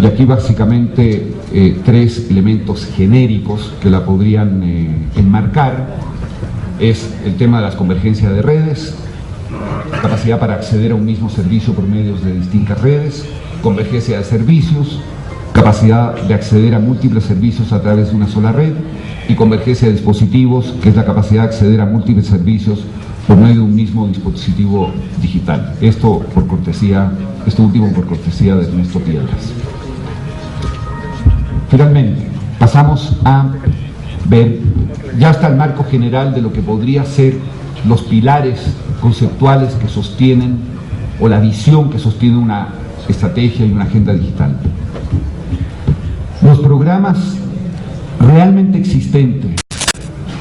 Y aquí básicamente tres elementos genéricos que la podrían enmarcar. Es el tema de las convergencias de redes, capacidad para acceder a un mismo servicio por medios de distintas redes, convergencia de servicios, capacidad de acceder a múltiples servicios a través de una sola red, y convergencia de dispositivos, que es la capacidad de acceder a múltiples servicios por medio de un mismo dispositivo digital. Esto último por cortesía de Ernesto Piedras. Finalmente, pasamos a ver ya hasta el marco general de lo que podría ser los pilares conceptuales que sostienen, o la visión que sostiene una estrategia y una agenda digital. Los programas realmente existentes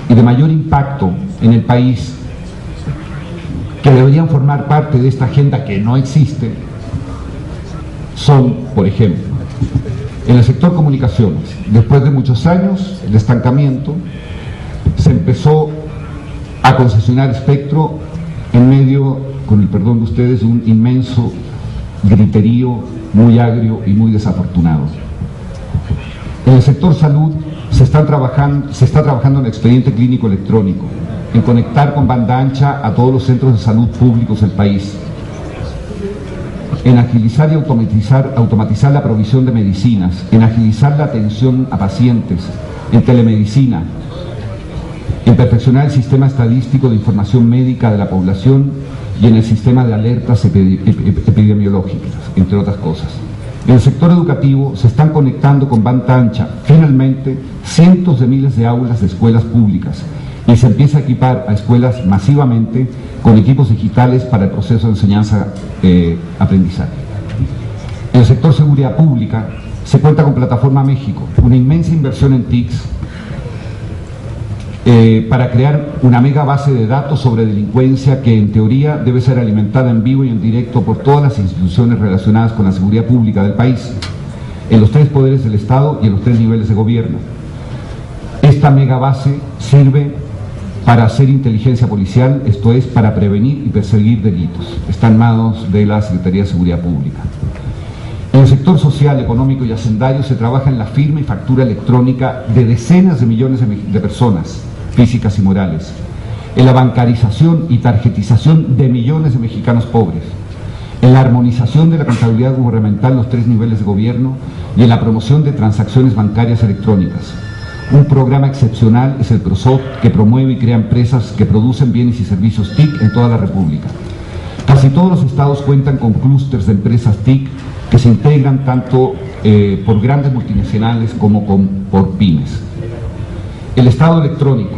y de mayor impacto en el país, que deberían formar parte de esta agenda que no existe, son, por ejemplo, en el sector comunicaciones. Después de muchos años de estancamiento, se empezó a concesionar espectro en medio, con el perdón de ustedes, de un inmenso griterío muy agrio y muy desafortunado. En el sector salud se está trabajando en el expediente clínico electrónico, en conectar con banda ancha a todos los centros de salud públicos del país, en agilizar y automatizar la provisión de medicinas, en agilizar la atención a pacientes, en telemedicina, en perfeccionar el sistema estadístico de información médica de la población y en el sistema de alertas epidemiológicas, entre otras cosas. En el sector educativo se están conectando con banda ancha, finalmente, cientos de miles de aulas de escuelas públicas, y se empieza a equipar a escuelas masivamente con equipos digitales para el proceso de enseñanza-aprendizaje. En el sector seguridad pública se cuenta con Plataforma México, una inmensa inversión en TICs, para crear una mega base de datos sobre delincuencia que en teoría debe ser alimentada en vivo y en directo por todas las instituciones relacionadas con la seguridad pública del país, en los tres poderes del Estado y en los tres niveles de gobierno. Esta mega base sirve para hacer inteligencia policial, esto es, para prevenir y perseguir delitos. Está en manos de la Secretaría de Seguridad Pública. En el sector social, económico y hacendario se trabaja en la firma y factura electrónica de decenas de millones de personas, físicas y morales, en la bancarización y tarjetización de millones de mexicanos pobres, en la armonización de la contabilidad gubernamental en los tres niveles de gobierno y en la promoción de transacciones bancarias electrónicas. Un programa excepcional es el PROSOT, que promueve y crea empresas que producen bienes y servicios TIC en toda la República. Casi todos los estados cuentan con clústeres de empresas TIC que se integran tanto por grandes multinacionales como por pymes. El Estado electrónico.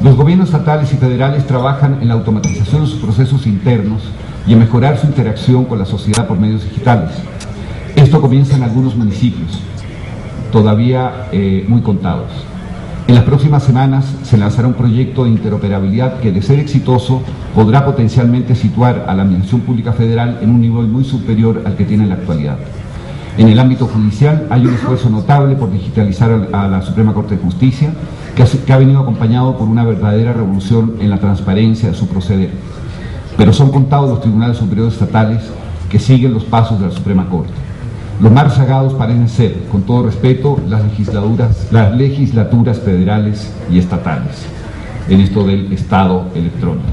Los gobiernos estatales y federales trabajan en la automatización de sus procesos internos y en mejorar su interacción con la sociedad por medios digitales. Esto comienza en algunos municipios, todavía muy contados. En las próximas semanas se lanzará un proyecto de interoperabilidad que, de ser exitoso, podrá potencialmente situar a la Administración Pública Federal en un nivel muy superior al que tiene en la actualidad. En el ámbito judicial hay un esfuerzo notable por digitalizar a la Suprema Corte de Justicia, que ha venido acompañado por una verdadera revolución en la transparencia de su proceder. Pero son contados los tribunales superiores estatales que siguen los pasos de la Suprema Corte. Los más rezagados parecen ser, con todo respeto, las legislaturas federales y estatales, en esto del Estado electrónico.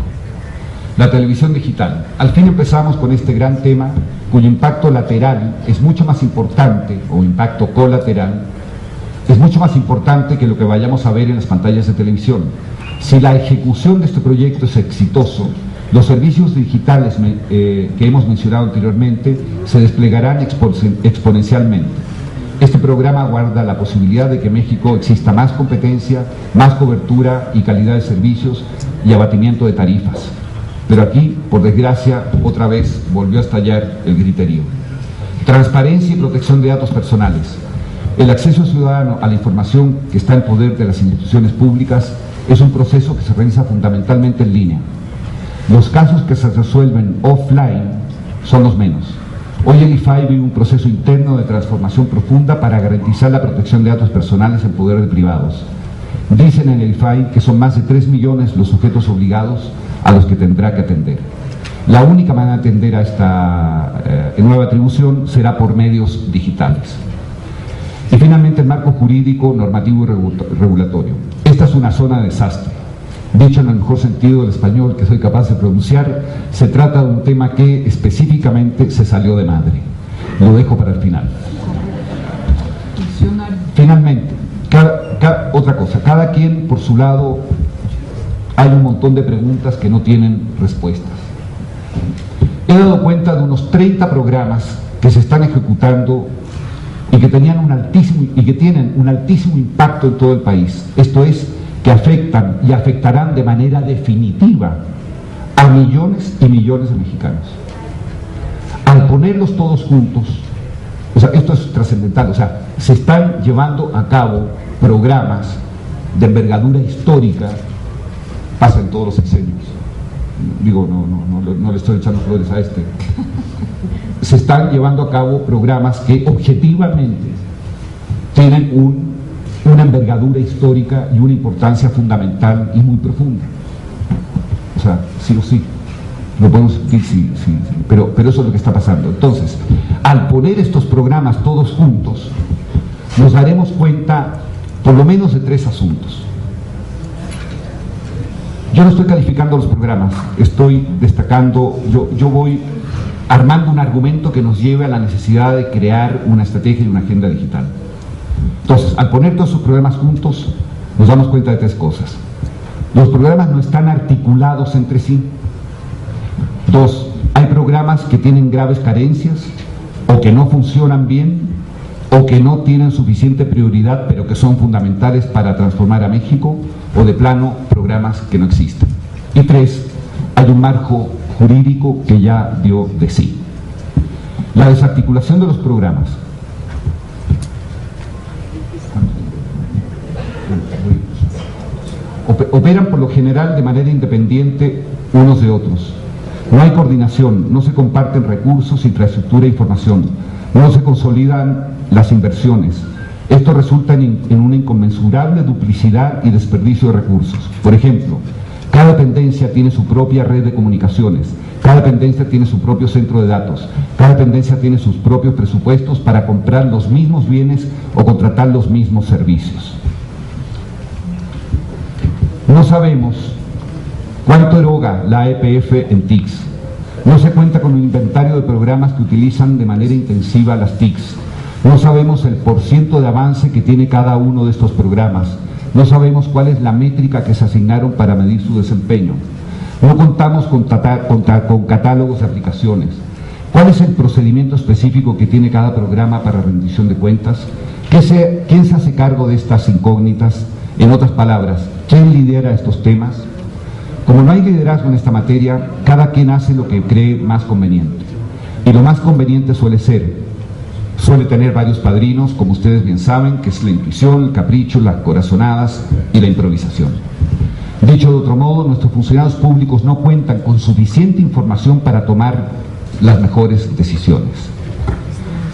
La televisión digital. Al fin empezamos con este gran tema, cuyo impacto lateral es mucho más importante, o impacto colateral, es mucho más importante que lo que vayamos a ver en las pantallas de televisión. Si la ejecución de este proyecto es exitoso, los servicios digitales que hemos mencionado anteriormente se desplegarán exponencialmente. Este programa guarda la posibilidad de que en México exista más competencia, más cobertura y calidad de servicios y abatimiento de tarifas. Pero aquí, por desgracia, otra vez volvió a estallar el griterío. Transparencia y protección de datos personales. El acceso ciudadano a la información que está en poder de las instituciones públicas es un proceso que se realiza fundamentalmente en línea. Los casos que se resuelven offline son los menos. Hoy el IFAI vive un proceso interno de transformación profunda para garantizar la protección de datos personales en poder de privados. Dicen en el IFAI que son más de 3 millones los sujetos obligados a los que tendrá que atender. La única manera de atender a esta nueva atribución será por medios digitales. Y finalmente, el marco jurídico, normativo y regulatorio. Esta es una zona de desastre. Dicho en el mejor sentido del español que soy capaz de pronunciar, se trata de un tema que específicamente se salió de madre. Lo dejo para el final. Finalmente, otra cosa, cada quien por su lado, hay un montón de preguntas que no tienen respuestas. He dado cuenta de unos 30 programas que se están ejecutando y que tienen un altísimo impacto en todo el país. Esto es, que afectan y afectarán de manera definitiva a millones y millones de mexicanos. Al ponerlos todos juntos, o sea, esto es trascendental, o sea, se están llevando a cabo programas de envergadura histórica, pasa en todos los sexenios. Digo, no le estoy echando flores a este. Se están llevando a cabo programas que objetivamente tienen una envergadura histórica y una importancia fundamental y muy profunda. O sea, sí o sí, lo podemos discutir, sí, pero eso es lo que está pasando. Entonces, al poner estos programas todos juntos, nos daremos cuenta por lo menos de 3 asuntos. Yo no estoy calificando los programas, estoy destacando, yo voy armando un argumento que nos lleve a la necesidad de crear una estrategia y una agenda digital. Entonces, al poner todos esos programas juntos, nos damos cuenta de 3 cosas. Los programas no están articulados entre sí. 2, hay programas que tienen graves carencias, o que no funcionan bien, o que no tienen suficiente prioridad, pero que son fundamentales para transformar a México, o de plano, programas que no existen. Y 3, hay un marco jurídico que ya dio de sí. La desarticulación de los programas. Operan por lo general de manera independiente unos de otros. No hay coordinación, no se comparten recursos, infraestructura e información, no se consolidan las inversiones. Esto resulta en una inconmensurable duplicidad y desperdicio de recursos. Por ejemplo, cada dependencia tiene su propia red de comunicaciones, cada dependencia tiene su propio centro de datos, cada dependencia tiene sus propios presupuestos para comprar los mismos bienes o contratar los mismos servicios. No sabemos cuánto eroga la EPF en TICs. No se cuenta con un inventario de programas que utilizan de manera intensiva las TICs. No sabemos el % de avance que tiene cada uno de estos programas. No sabemos cuál es la métrica que se asignaron para medir su desempeño. No contamos con catálogos de aplicaciones. ¿Cuál es el procedimiento específico que tiene cada programa para rendición de cuentas? ¿Quién se hace cargo de estas incógnitas? En otras palabras, ¿quién lidera estos temas? Como no hay liderazgo en esta materia, cada quien hace lo que cree más conveniente. Y lo más conveniente suele tener varios padrinos, como ustedes bien saben, que es la intuición, el capricho, las corazonadas y la improvisación. Dicho de otro modo, nuestros funcionarios públicos no cuentan con suficiente información para tomar las mejores decisiones.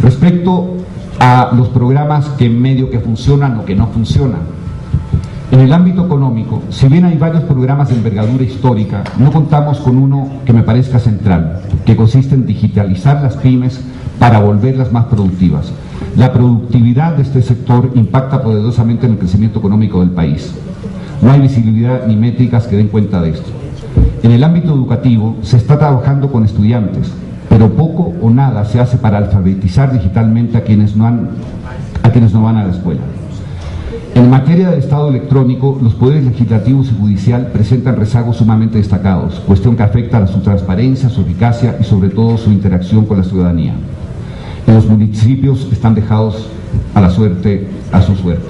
Respecto a los programas que medio que funcionan o que no funcionan, en el ámbito económico, si bien hay varios programas de envergadura histórica, no contamos con uno que me parezca central, que consiste en digitalizar las pymes para volverlas más productivas. La productividad de este sector impacta poderosamente en el crecimiento económico del país. No hay visibilidad ni métricas que den cuenta de esto. En el ámbito educativo se está trabajando con estudiantes, pero poco o nada se hace para alfabetizar digitalmente a quienes no van a la escuela. En materia del Estado electrónico, los poderes legislativos y judicial presentan rezagos sumamente destacados, cuestión que afecta a su transparencia, su eficacia y sobre todo su interacción con la ciudadanía. En los municipios están dejados a su suerte.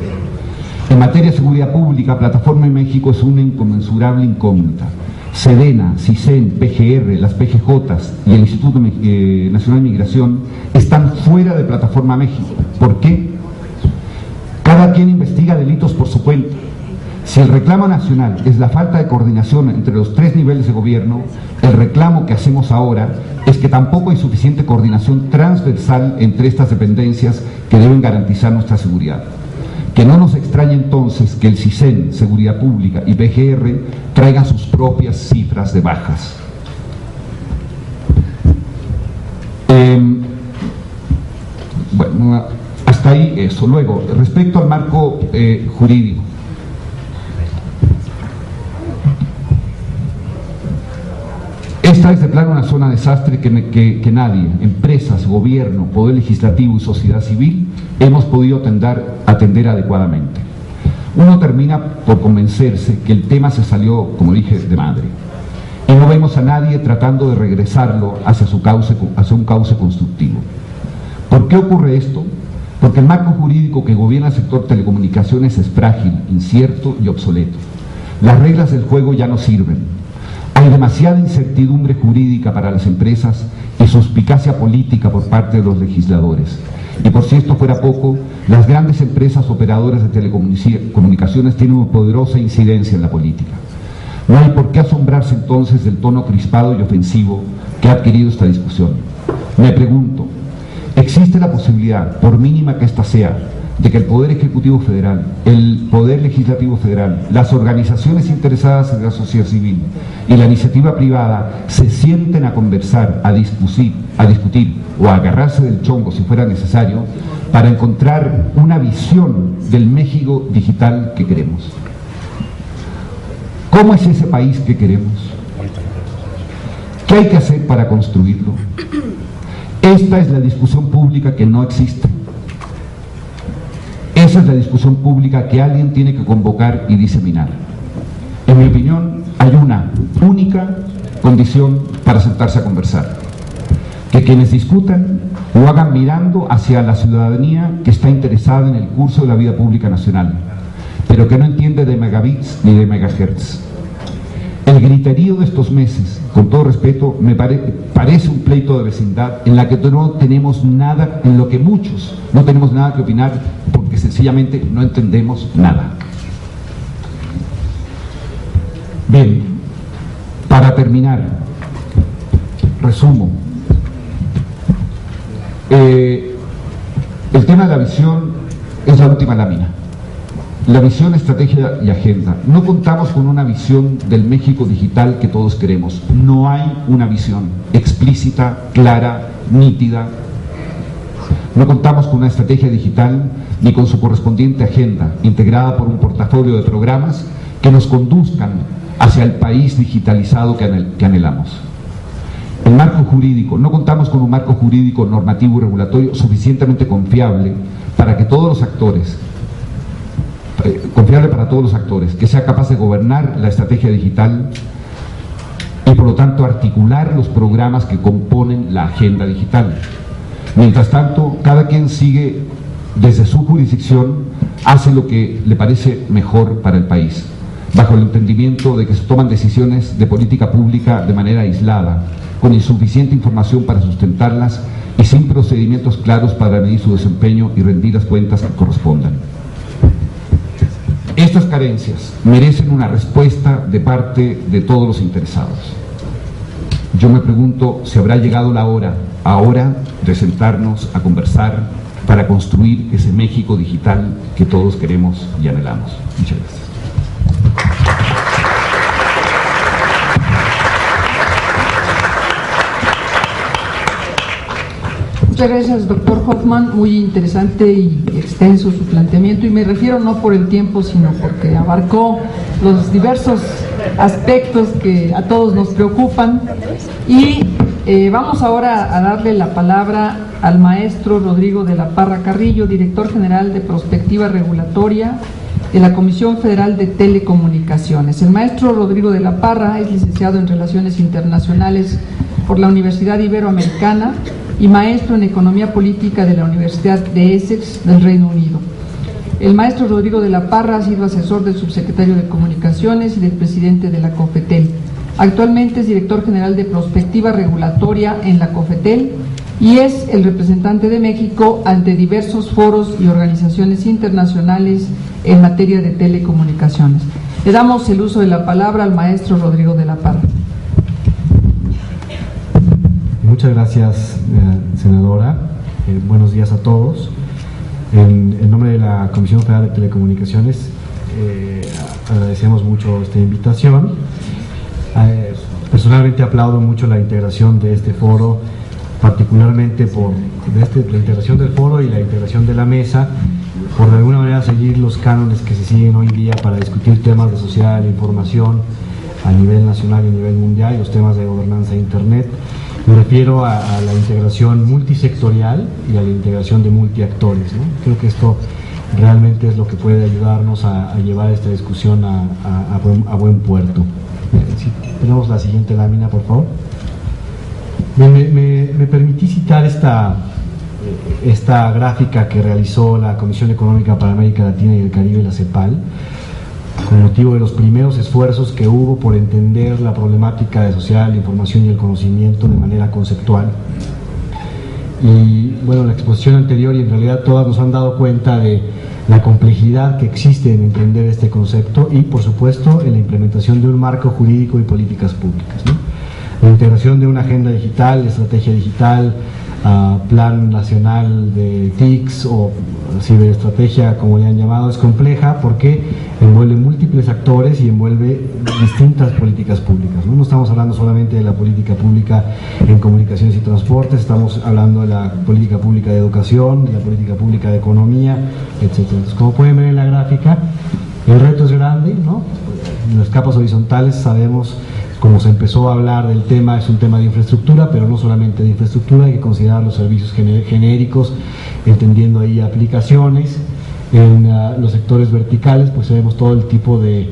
En materia de seguridad pública, Plataforma en México es una inconmensurable incógnita. SEDENA, CISEN, PGR, las PGJs y el Instituto Nacional de Migración están fuera de Plataforma México. ¿Por qué? Cada quien investiga delitos por su cuenta. Si el reclamo nacional es la falta de coordinación entre los 3 niveles de gobierno, el reclamo que hacemos ahora es que tampoco hay suficiente coordinación transversal entre estas dependencias que deben garantizar nuestra seguridad. Que no nos extrañe entonces que el CISEN, Seguridad Pública y PGR traigan sus propias cifras de bajas. Bueno, hasta ahí eso. Luego, respecto al marco jurídico, esta es de plano una zona de desastre que nadie, empresas, gobierno, poder legislativo y sociedad civil, hemos podido atender adecuadamente. Uno termina por convencerse que el tema se salió, como dije, de madre, y no vemos a nadie tratando de regresarlo hacia un cauce constructivo. ¿Por qué ocurre esto? Porque el marco jurídico que gobierna el sector telecomunicaciones es frágil, incierto y obsoleto. Las reglas del juego ya no sirven. Hay demasiada incertidumbre jurídica para las empresas y suspicacia política por parte de los legisladores. Y por si esto fuera poco, las grandes empresas operadoras de telecomunicaciones tienen una poderosa incidencia en la política. No hay por qué asombrarse entonces del tono crispado y ofensivo que ha adquirido esta discusión. Me pregunto, ¿existe la posibilidad, por mínima que ésta sea, de que el Poder Ejecutivo Federal, el Poder Legislativo Federal, las organizaciones interesadas en la sociedad civil y la iniciativa privada se sienten a conversar, a discutir o a agarrarse del chongo si fuera necesario para encontrar una visión del México digital que queremos? ¿Cómo es ese país que queremos? ¿Qué hay que hacer para construirlo? Esta es la discusión pública que no existe. Esa es la discusión pública que alguien tiene que convocar y diseminar. En mi opinión, hay una única condición para sentarse a conversar: que quienes discutan lo hagan mirando hacia la ciudadanía que está interesada en el curso de la vida pública nacional, pero que no entiende de megabits ni de megahertz. El griterío de estos meses, con todo respeto, me parece un pleito de vecindad en la que no tenemos nada, en lo que muchos no tenemos nada que opinar, porque sencillamente no entendemos nada. Bien, para terminar, resumo. El tema de la visión es la última lámina. La visión, estrategia y agenda. No contamos con una visión del México digital que todos queremos. No hay una visión explícita, clara, nítida. No contamos con una estrategia digital ni con su correspondiente agenda, integrada por un portafolio de programas que nos conduzcan hacia el país digitalizado que anhelamos. El marco jurídico. No contamos con un marco jurídico normativo y regulatorio suficientemente confiable para todos los actores, que sea capaz de gobernar la estrategia digital y por lo tanto articular los programas que componen la agenda digital. Mientras tanto, cada quien sigue desde su jurisdicción, hace lo que le parece mejor para el país, bajo el entendimiento de que se toman decisiones de política pública de manera aislada, con insuficiente información para sustentarlas y sin procedimientos claros para medir su desempeño y rendir las cuentas que correspondan. Estas carencias merecen una respuesta de parte de todos los interesados. Yo me pregunto si habrá llegado la hora ahora de sentarnos a conversar para construir ese México digital que todos queremos y anhelamos. Muchas gracias. Muchas gracias, doctor Hoffman. Muy interesante y extenso su planteamiento, y me refiero no por el tiempo, sino porque abarcó los diversos aspectos que a todos nos preocupan. Y vamos ahora a darle la palabra al maestro Rodrigo de la Parra Carrillo, director general de Prospectiva Regulatoria de la Comisión Federal de Telecomunicaciones. El maestro Rodrigo de la Parra es licenciado en Relaciones Internacionales por la Universidad Iberoamericana y maestro en Economía Política de la Universidad de Essex del Reino Unido. El maestro Rodrigo de la Parra ha sido asesor del subsecretario de Comunicaciones y del presidente de la COFETEL. Actualmente es director general de Prospectiva Regulatoria en la COFETEL y es el representante de México ante diversos foros y organizaciones internacionales en materia de telecomunicaciones. Le damos el uso de la palabra al maestro Rodrigo de la Parra. Muchas gracias, senadora. Buenos días a todos. En nombre de la Comisión Federal de Telecomunicaciones, agradecemos mucho esta invitación. Personalmente aplaudo mucho la integración de este foro particularmente por la integración del foro y la integración de la mesa, por de alguna manera seguir los cánones que se siguen hoy día para discutir temas de sociedad de la información a nivel nacional y a nivel mundial, y los temas de gobernanza de Internet. Me refiero a la integración multisectorial y a la integración de multiactores, ¿no? Creo que esto realmente es lo que puede ayudarnos a llevar esta discusión a buen puerto. Si tenemos la siguiente lámina, por favor. Me permití citar esta gráfica que realizó la Comisión Económica para América Latina y el Caribe, la CEPAL, con motivo de los primeros esfuerzos que hubo por entender la problemática de sociedad, la información y el conocimiento de manera conceptual. Y bueno, la exposición anterior y en realidad todas nos han dado cuenta de la complejidad que existe en entender este concepto y, por supuesto, en la implementación de un marco jurídico y políticas públicas, ¿no? La integración de una agenda digital, estrategia digital, plan nacional de TICs o ciberestrategia, como le han llamado, es compleja porque envuelve múltiples actores y envuelve distintas políticas públicas, ¿no? No estamos hablando solamente de la política pública en comunicaciones y transportes, estamos hablando de la política pública de educación, de la política pública de economía, etc. Entonces, como pueden ver en la gráfica, el reto es grande, ¿no? En las capas horizontales sabemos, como se empezó a hablar del tema, es un tema de infraestructura, pero no solamente de infraestructura, hay que considerar los servicios genéricos, entendiendo ahí aplicaciones. En los sectores verticales, pues sabemos todo el tipo de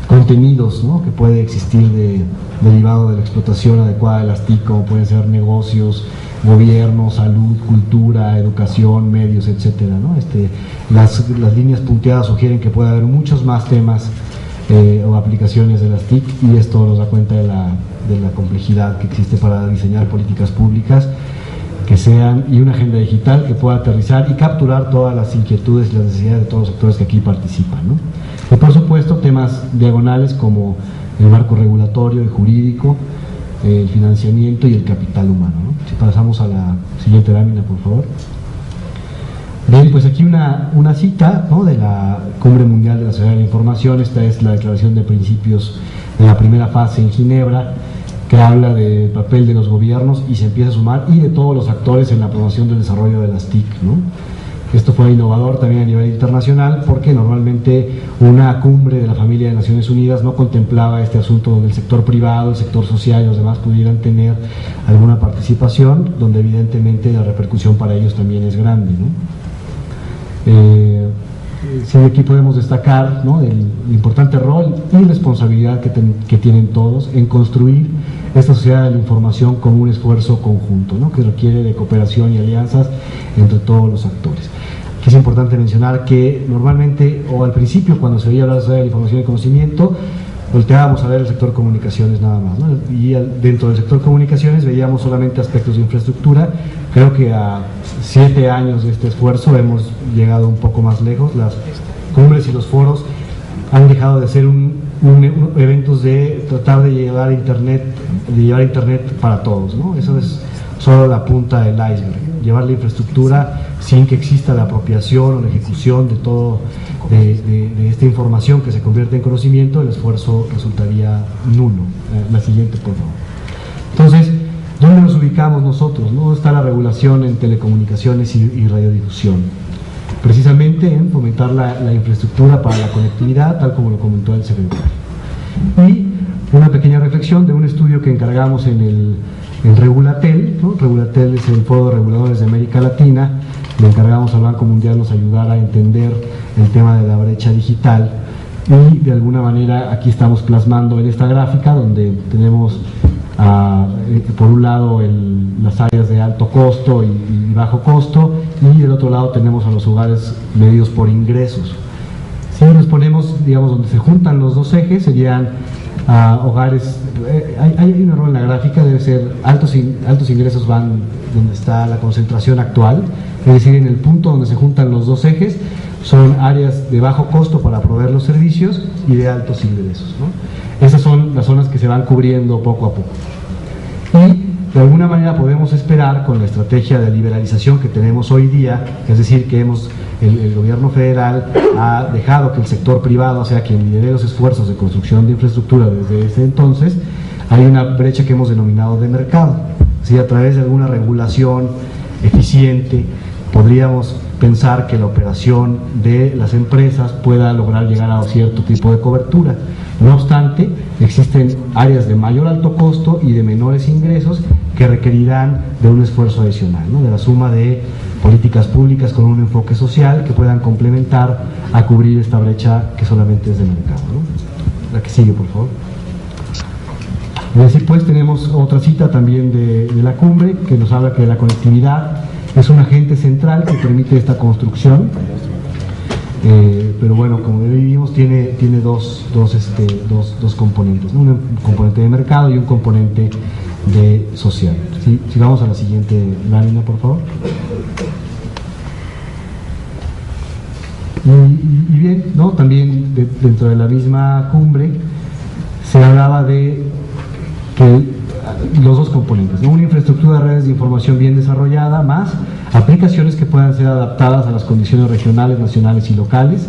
contenidos, ¿no?, que puede existir derivado de la explotación adecuada de las TIC, como pueden ser negocios, gobierno, salud, cultura, educación, medios, etcétera, ¿no? Las líneas punteadas sugieren que puede haber muchos más temas o aplicaciones de las TIC, y esto nos da cuenta de la complejidad que existe para diseñar políticas públicas que sean, y una agenda digital que pueda aterrizar y capturar todas las inquietudes y las necesidades de todos los sectores que aquí participan, ¿no? Y por supuesto temas diagonales como el marco regulatorio y jurídico, el financiamiento y el capital humano, ¿no? Si pasamos a la siguiente lámina, por favor. Bien, pues aquí una cita, ¿no?, de la Cumbre Mundial de la Sociedad de la Información. Esta es la declaración de principios de la primera fase en Ginebra, que habla del papel de los gobiernos y se empieza a sumar, y de todos los actores en la promoción del desarrollo de las TIC, ¿no? Esto fue innovador también a nivel internacional, porque normalmente una cumbre de la familia de Naciones Unidas no contemplaba este asunto donde el sector privado, el sector social y los demás pudieran tener alguna participación, donde evidentemente la repercusión para ellos también es grande, ¿no? Sí, aquí podemos destacar, ¿no?, el importante rol y responsabilidad que tienen todos en construir esta sociedad de la información como un esfuerzo conjunto, ¿no?, que requiere de cooperación y alianzas entre todos los actores. Aquí es importante mencionar que normalmente, o al principio, cuando se veía hablar de sociedad de la información y conocimiento, volteábamos a ver el sector comunicaciones nada más, ¿no? Y dentro del sector comunicaciones veíamos solamente aspectos de infraestructura. Creo que a 7 años de este esfuerzo hemos llegado un poco más lejos. Las cumbres y los foros han dejado de ser eventos de tratar de llevar internet para todos, ¿no? Eso es solo la punta del iceberg. Llevar la infraestructura sin que exista la apropiación o la ejecución de todo de esta información que se convierte en conocimiento, el esfuerzo resultaría nulo. La siguiente, por favor. Entonces, ¿dónde nos ubicamos nosotros, no? ¿Dónde está la regulación en telecomunicaciones y radiodifusión? Precisamente en fomentar la infraestructura para la conectividad, tal como lo comentó el secretario. Y una pequeña reflexión de un estudio que encargamos en Regulatel, ¿no? Regulatel es el Foro de Reguladores de América Latina. Le encargamos al Banco Mundial nos ayudara a entender el tema de la brecha digital, y de alguna manera aquí estamos plasmando en esta gráfica donde tenemos por un lado las áreas de alto costo y bajo costo, y del otro lado tenemos a los hogares medidos por ingresos. Si nos ponemos, digamos, donde se juntan los dos ejes, serían hogares, hay un error en la gráfica, debe ser altos ingresos van donde está la concentración actual, es decir, en el punto donde se juntan los dos ejes son áreas de bajo costo para proveer los servicios y de altos ingresos, ¿no? Esas son las zonas que se van cubriendo poco a poco. Y de alguna manera podemos esperar, con la estrategia de liberalización que tenemos hoy día, es decir, que el gobierno federal ha dejado que el sector privado sea quien lidere los esfuerzos de construcción de infraestructura desde ese entonces, hay una brecha que hemos denominado de mercado. Si a través de alguna regulación eficiente podríamos pensar que la operación de las empresas pueda lograr llegar a cierto tipo de cobertura. No obstante, existen áreas de mayor alto costo y de menores ingresos que requerirán de un esfuerzo adicional, ¿no? De la suma de políticas públicas con un enfoque social que puedan complementar a cubrir esta brecha que solamente es de mercado, ¿no? La que sigue, por favor. Y así pues tenemos otra cita también de la cumbre que nos habla que la conectividad es un agente central que permite esta construcción, pero bueno, como vivimos, tiene dos componentes, ¿no? Un componente de mercado y un componente de social. ¿Sí? Si vamos a la siguiente lámina, por favor. Y bien, ¿no? También dentro de la misma cumbre se hablaba de que los dos componentes, ¿no? Una infraestructura de redes de información bien desarrollada, más aplicaciones que puedan ser adaptadas a las condiciones regionales, nacionales y locales,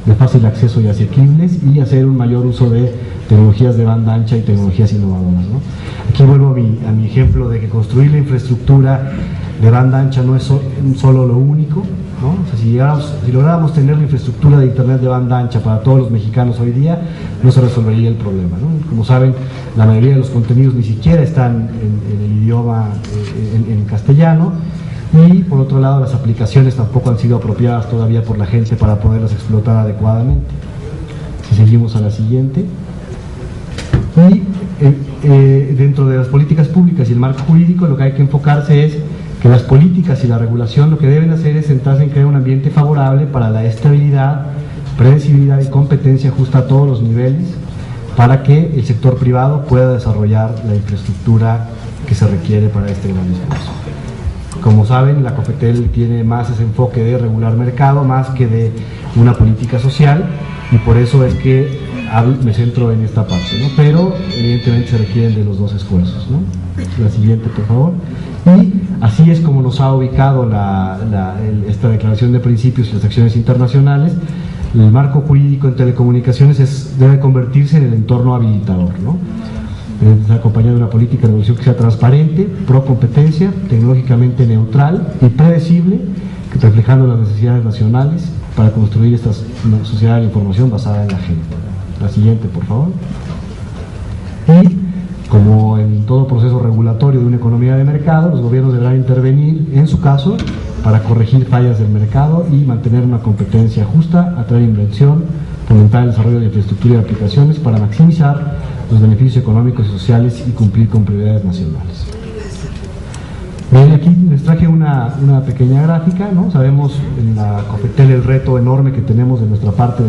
de fácil acceso y asequibles, y hacer un mayor uso de tecnologías de banda ancha y tecnologías innovadoras, ¿no? Aquí vuelvo a mi ejemplo de que construir la infraestructura de banda ancha no es solo lo único, ¿no? O sea, si lográramos tener la infraestructura de internet de banda ancha para todos los mexicanos hoy día, no se resolvería el problema, ¿no? Como saben, la mayoría de los contenidos ni siquiera están en el idioma en castellano, y por otro lado las aplicaciones tampoco han sido apropiadas todavía por la gente para poderlas explotar adecuadamente. Si seguimos a la siguiente. Y dentro de las políticas públicas y el marco jurídico, lo que hay que enfocarse es que las políticas y la regulación lo que deben hacer es centrarse en crear un ambiente favorable para la estabilidad, predecibilidad y competencia justa a todos los niveles, para que el sector privado pueda desarrollar la infraestructura que se requiere para este gran esfuerzo. Como saben, la COFETEL tiene más ese enfoque de regular mercado más que de una política social, y por eso es que me centro en esta parte, ¿no? Pero evidentemente se requieren de los dos esfuerzos, ¿no? La siguiente, por favor. Y así es como nos ha ubicado esta declaración de principios y las acciones internacionales. El marco jurídico en telecomunicaciones debe convertirse en el entorno habilitador, ¿no? Debe acompañado de una política de regulación que sea transparente, pro competencia, tecnológicamente neutral y predecible, reflejando las necesidades nacionales para construir esta sociedad de la información basada en la gente. La siguiente, por favor. Y como en todo proceso regulatorio de una economía de mercado, los gobiernos deberán intervenir, en su caso, para corregir fallas del mercado y mantener una competencia justa, atraer inversión, fomentar el desarrollo de infraestructura y aplicaciones para maximizar los beneficios económicos y sociales y cumplir con prioridades nacionales. Bien, aquí les traje una pequeña gráfica, ¿no? Sabemos en la COFETEL el reto enorme que tenemos de nuestra parte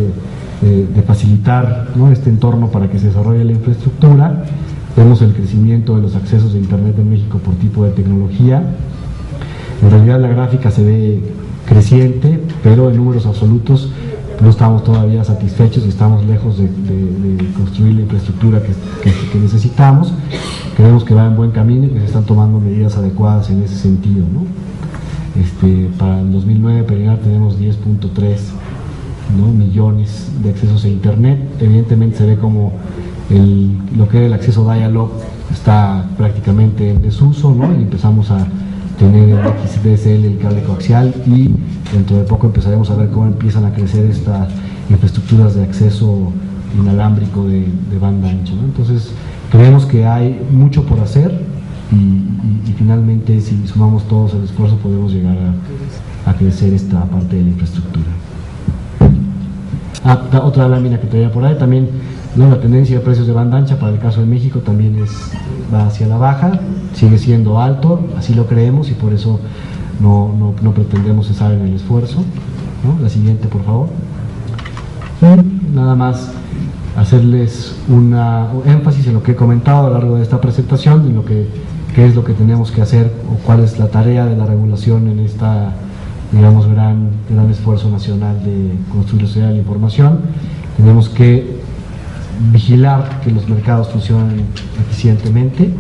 de facilitar, ¿no?, este entorno para que se desarrolle la infraestructura. Vemos el crecimiento de los accesos de Internet en México por tipo de tecnología. En realidad la gráfica se ve creciente, pero en números absolutos no estamos todavía satisfechos y estamos lejos de construir la infraestructura que necesitamos. Creemos que va en buen camino y que se están tomando medidas adecuadas en ese sentido, ¿no? Para el 2009 preliminar tenemos 10.3, ¿no?, millones de accesos a Internet. Evidentemente se ve como lo que era el acceso dial-up está prácticamente en desuso, ¿no? Y empezamos a tener el XDSL, el cable coaxial, y dentro de poco empezaremos a ver cómo empiezan a crecer estas infraestructuras de acceso inalámbrico de banda ancha, ¿no? Entonces creemos que hay mucho por hacer y finalmente, si sumamos todos el esfuerzo, podemos llegar a crecer esta parte de la infraestructura. Otra lámina que traía por ahí también, ¿no? La tendencia de precios de banda ancha para el caso de México también va hacia la baja, sigue siendo alto, así lo creemos, y por eso no pretendemos cesar en el esfuerzo, ¿no? La siguiente, por favor. Y nada más hacerles un énfasis en lo que he comentado a lo largo de esta presentación, en qué es lo que tenemos que hacer o cuál es la tarea de la regulación en esta, digamos, gran esfuerzo nacional de construir la sociedad de la información. Tenemos que vigilar que los mercados funcionen eficientemente,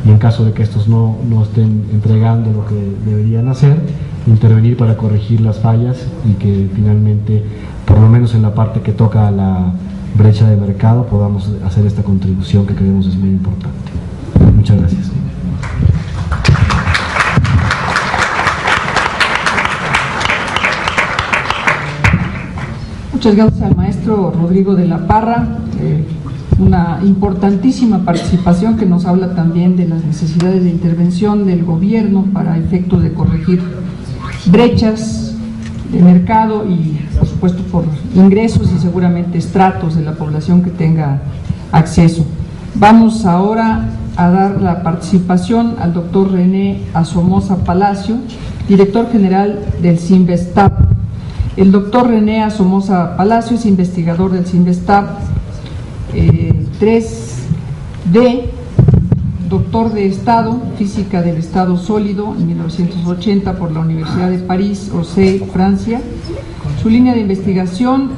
y en caso de que estos no estén entregando lo que deberían hacer, intervenir para corregir las fallas y que finalmente, por lo menos en la parte que toca a la brecha de mercado, podamos hacer esta contribución que creemos es muy importante. Muchas gracias. Muchas gracias al maestro Rodrigo de la Parra, una importantísima participación que nos habla también de las necesidades de intervención del gobierno para efectos de corregir brechas de mercado y, por supuesto, por ingresos y seguramente estratos de la población que tenga acceso. Vamos ahora a dar la participación al doctor René Asomosa Palacio, director general del CINVESTAB. El doctor René Asomosa Palacio es investigador del CINVESTAB 3D, doctor de Estado, Física del Estado Sólido, en 1980 por la Universidad de París, Orsay, Francia. Su línea de investigación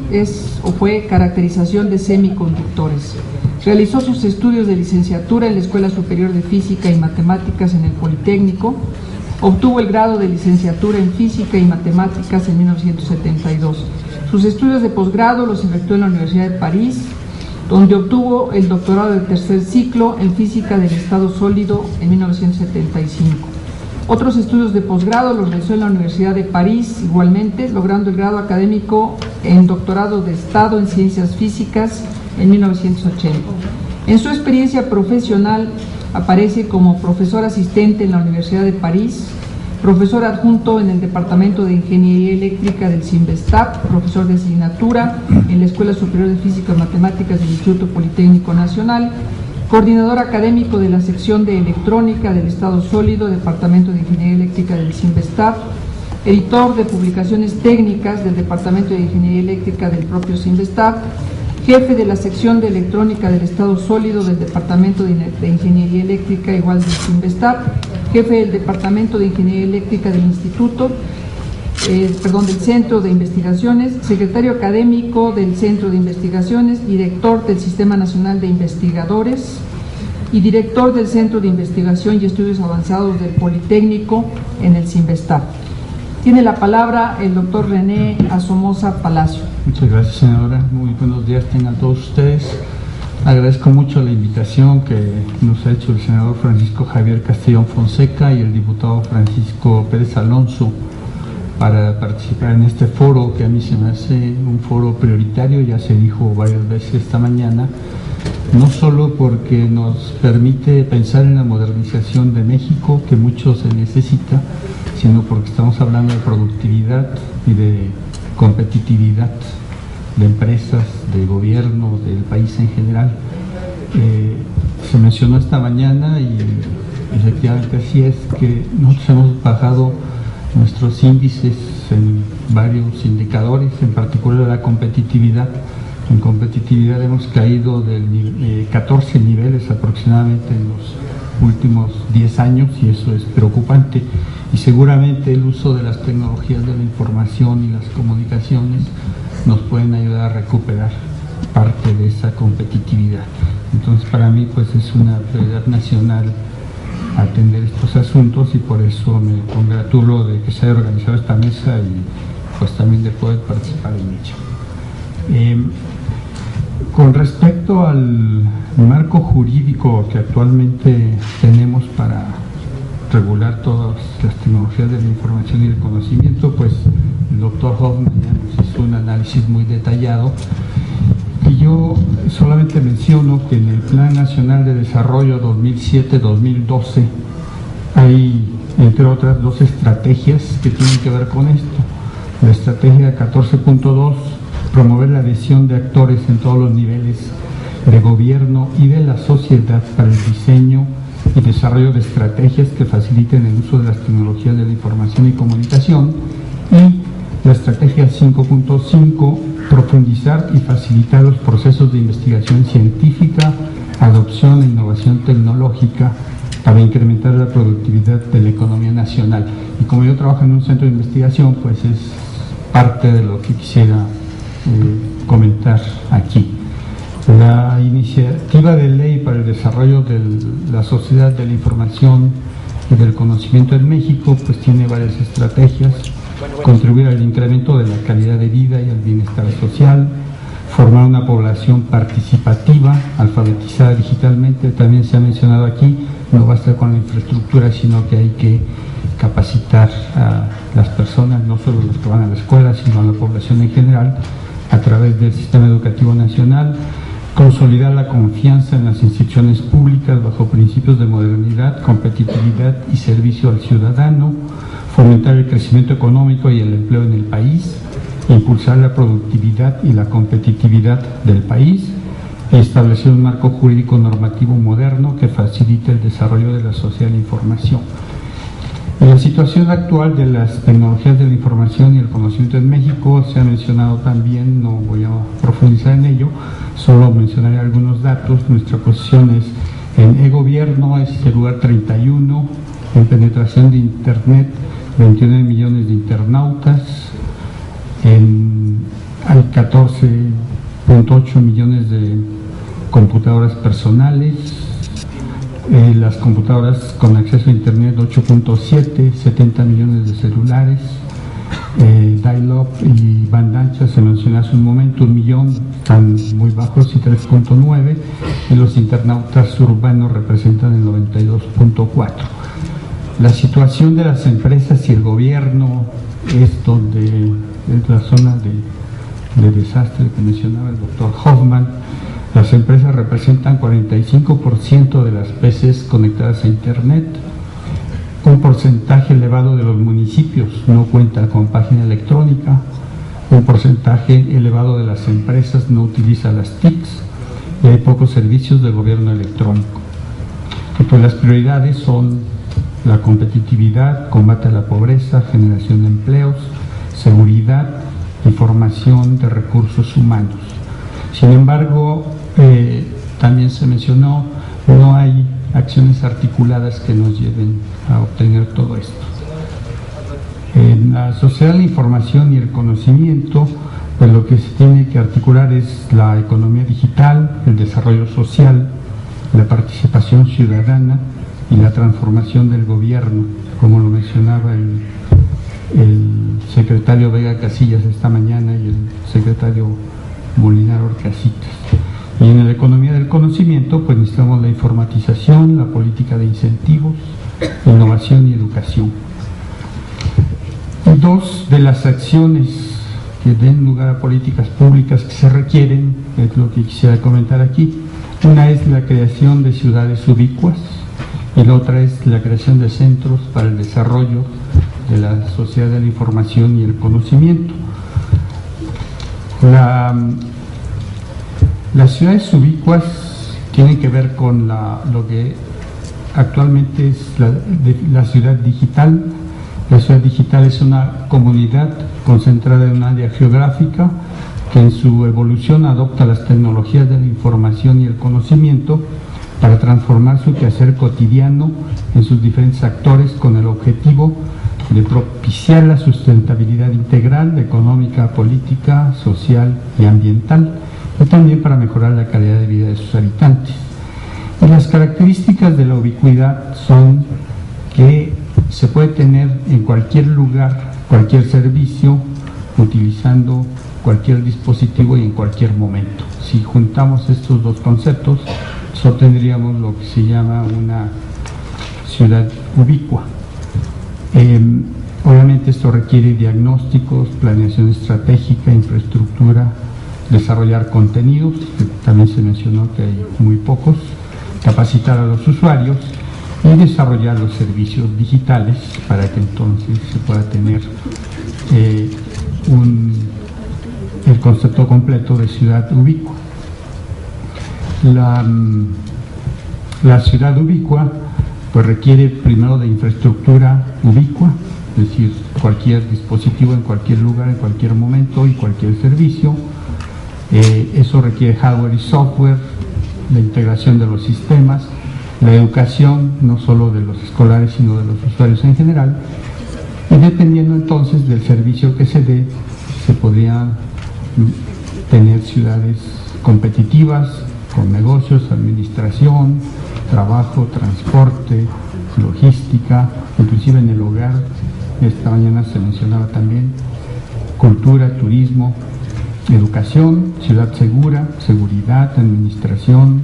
fue caracterización de semiconductores. Realizó sus estudios de licenciatura en la Escuela Superior de Física y Matemáticas en el Politécnico. Obtuvo el grado de licenciatura en Física y Matemáticas en 1972. Sus estudios de posgrado los efectuó en la Universidad de París, donde obtuvo el doctorado de tercer ciclo en Física del Estado Sólido en 1975. Otros estudios de posgrado los realizó en la Universidad de París, igualmente, logrando el grado académico en doctorado de Estado en Ciencias Físicas en 1980. En su experiencia profesional aparece como profesor asistente en la Universidad de París, profesor adjunto en el Departamento de Ingeniería Eléctrica del CINVESTAB, profesor de asignatura en la Escuela Superior de Física y Matemáticas del Instituto Politécnico Nacional, coordinador académico de la sección de Electrónica del Estado Sólido, Departamento de Ingeniería Eléctrica del CINVESTAB, editor de publicaciones técnicas del Departamento de Ingeniería Eléctrica del propio CINVESTAB, jefe de la sección de Electrónica del Estado Sólido del Departamento de Ingeniería Eléctrica, igual del CINVESTAB, jefe del Departamento de Ingeniería Eléctrica del del Centro de Investigaciones, secretario académico del Centro de Investigaciones, director del Sistema Nacional de Investigadores y director del Centro de Investigación y Estudios Avanzados del Politécnico en el CINVESTAB. Tiene la palabra el doctor René Asomosa Palacio. Muchas gracias, senadora. Muy buenos días tengan todos ustedes. Agradezco mucho la invitación que nos ha hecho el senador Francisco Javier Castellón Fonseca y el diputado Francisco Pérez Alonso para participar en este foro, que a mí se me hace un foro prioritario, ya se dijo varias veces esta mañana, no solo porque nos permite pensar en la modernización de México, que mucho se necesita, sino porque estamos hablando de productividad y de competitividad de empresas, de gobierno, del país en general. Se mencionó esta mañana y efectivamente así es, que nosotros hemos bajado nuestros índices en varios indicadores, en particular la competitividad. En competitividad hemos caído de 14 niveles aproximadamente en los últimos 10 años y eso es preocupante. Y seguramente el uso de las tecnologías de la información y las comunicaciones nos pueden ayudar a recuperar parte de esa competitividad. Entonces, para mí pues es una prioridad nacional atender estos asuntos y por eso me congratulo de que se haya organizado esta mesa y pues también de poder participar en ella. Con respecto al marco jurídico que actualmente tenemos para regular todas las tecnologías de la información y el conocimiento, pues el doctor Hoffman ya nos hizo un análisis muy detallado y yo solamente menciono que en el Plan Nacional de Desarrollo 2007-2012 hay, entre otras, dos estrategias que tienen que ver con esto. La estrategia 14.2, promover la adhesión de actores en todos los niveles de gobierno y de la sociedad para el diseño y desarrollo de estrategias que faciliten el uso de las tecnologías de la información y comunicación, y la estrategia 5.5, profundizar y facilitar los procesos de investigación científica, adopción e innovación tecnológica para incrementar la productividad de la economía nacional. Y como yo trabajo en un centro de investigación, pues es parte de lo que quisiera comentar aquí. La iniciativa de ley para el desarrollo de la sociedad de la información y del conocimiento en México pues tiene varias estrategias: contribuir al incremento de la calidad de vida y al bienestar social, formar una población participativa, alfabetizada digitalmente. También se ha mencionado aquí, no basta con la infraestructura, sino que hay que capacitar a las personas, no solo los que van a la escuela, sino a la población en general, a través del Sistema Educativo Nacional, consolidar la confianza en las instituciones públicas bajo principios de modernidad, competitividad y servicio al ciudadano, fomentar el crecimiento económico y el empleo en el país, impulsar la productividad y la competitividad del país, e establecer un marco jurídico normativo moderno que facilite el desarrollo de la sociedad de la información. En la situación actual de las tecnologías de la información y el conocimiento en México se ha mencionado también, no voy a profundizar en ello, solo mencionaré algunos datos. Nuestra posición es en e-gobierno, es el lugar 31, en penetración de Internet 29 millones de internautas, hay 14.8 millones de computadoras personales, las computadoras con acceso a Internet 8.7, 70 millones de celulares, dial-up y banda ancha se mencionó hace un momento, 1 millón, están muy bajos, y 3.9, y los internautas urbanos representan el 92.4. La situación de las empresas y el gobierno es la zona de desastre que mencionaba el doctor Hoffman. Las empresas representan 45% de las PCs conectadas a Internet. Un porcentaje elevado de los municipios no cuenta con página electrónica. Un porcentaje elevado de las empresas no utiliza las TICs y hay pocos servicios de gobierno electrónico. Y pues las prioridades son la competitividad, combate a la pobreza, generación de empleos, seguridad y formación de recursos humanos. Sin embargo, también se mencionó, no hay acciones articuladas que nos lleven a obtener todo esto. En la sociedad de la información y el conocimiento, pues lo que se tiene que articular es la economía digital, el desarrollo social, la participación ciudadana y la transformación del gobierno, como lo mencionaba el secretario Vega Casillas esta mañana y el secretario Molinar Orcasitas. Y en la economía del conocimiento, pues necesitamos la informatización, la política de incentivos, innovación y educación. Dos de las acciones que den lugar a políticas públicas que se requieren, es lo que quisiera comentar aquí. Una es la creación de ciudades ubicuas y la otra es la creación de centros para el desarrollo de la sociedad de la información y el conocimiento. Las ciudades ubicuas tienen que ver con lo que actualmente es la ciudad digital. La ciudad digital es una comunidad concentrada en un área geográfica que en su evolución adopta las tecnologías de la información y el conocimiento para transformar su quehacer cotidiano en sus diferentes actores con el objetivo de propiciar la sustentabilidad integral, económica, política, social y ambiental, y también para mejorar la calidad de vida de sus habitantes. Y las características de la ubicuidad son que se puede tener en cualquier lugar, cualquier servicio, utilizando cualquier dispositivo y en cualquier momento. Si juntamos estos dos conceptos, obtendríamos lo que se llama una ciudad ubicua. Obviamente esto requiere diagnósticos, planeación estratégica, infraestructura, desarrollar contenidos, que también se mencionó que hay muy pocos, capacitar a los usuarios y desarrollar los servicios digitales para que entonces se pueda tener el concepto completo de ciudad ubicua. La ciudad ubicua pues requiere primero de infraestructura ubicua, es decir, cualquier dispositivo en cualquier lugar, en cualquier momento y cualquier servicio. Eso requiere hardware y software, la integración de los sistemas, la educación, no solo de los escolares, sino de los usuarios en general, y dependiendo entonces del servicio que se dé, se podría tener ciudades competitivas, con negocios, administración, trabajo, transporte, logística, inclusive en el hogar. Esta mañana se mencionaba también cultura, turismo, educación, ciudad segura, seguridad, administración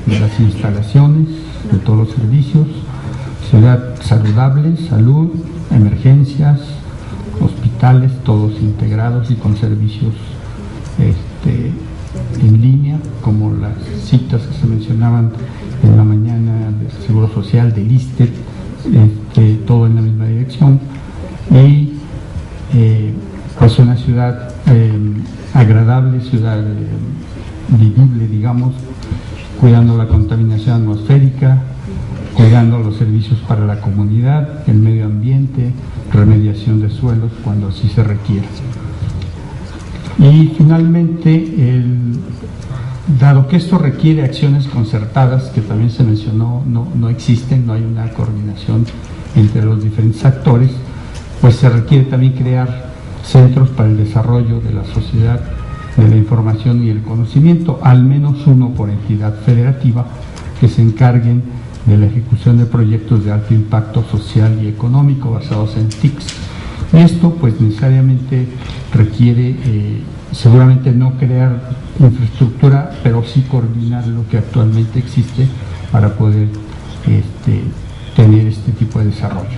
de las instalaciones, de todos los servicios, ciudad saludable, salud, emergencias, hospitales, todos integrados y con servicios en línea, como las citas que se mencionaban en la mañana del Seguro Social, del ISSSTE, todo en la misma dirección, y pues una ciudad agradable, ciudad vivible, digamos, cuidando la contaminación atmosférica, cuidando los servicios para la comunidad, el medio ambiente, remediación de suelos cuando así se requiera. Y finalmente, dado que esto requiere acciones concertadas, que también se mencionó, no existen, no hay una coordinación entre los diferentes actores, pues se requiere también crear centros para el desarrollo de la sociedad, de la información y el conocimiento, al menos uno por entidad federativa, que se encarguen de la ejecución de proyectos de alto impacto social y económico basados en TICs. Y esto pues necesariamente requiere seguramente no crear infraestructura, pero sí coordinar lo que actualmente existe para poder tener este tipo de desarrollos.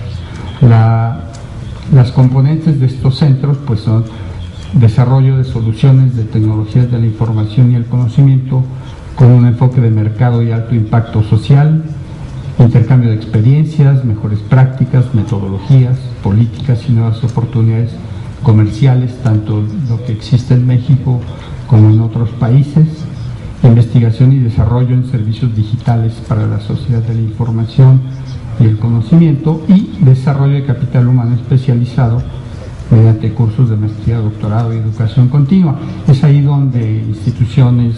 Las componentes de estos centros pues son desarrollo de soluciones de tecnologías de la información y el conocimiento con un enfoque de mercado y alto impacto social, intercambio de experiencias, mejores prácticas, metodologías, políticas y nuevas oportunidades comerciales, tanto lo que existe en México como en otros países, investigación y desarrollo en servicios digitales para la sociedad de la información y el conocimiento, y desarrollo de capital humano especializado mediante cursos de maestría, doctorado y educación continua. Es ahí donde instituciones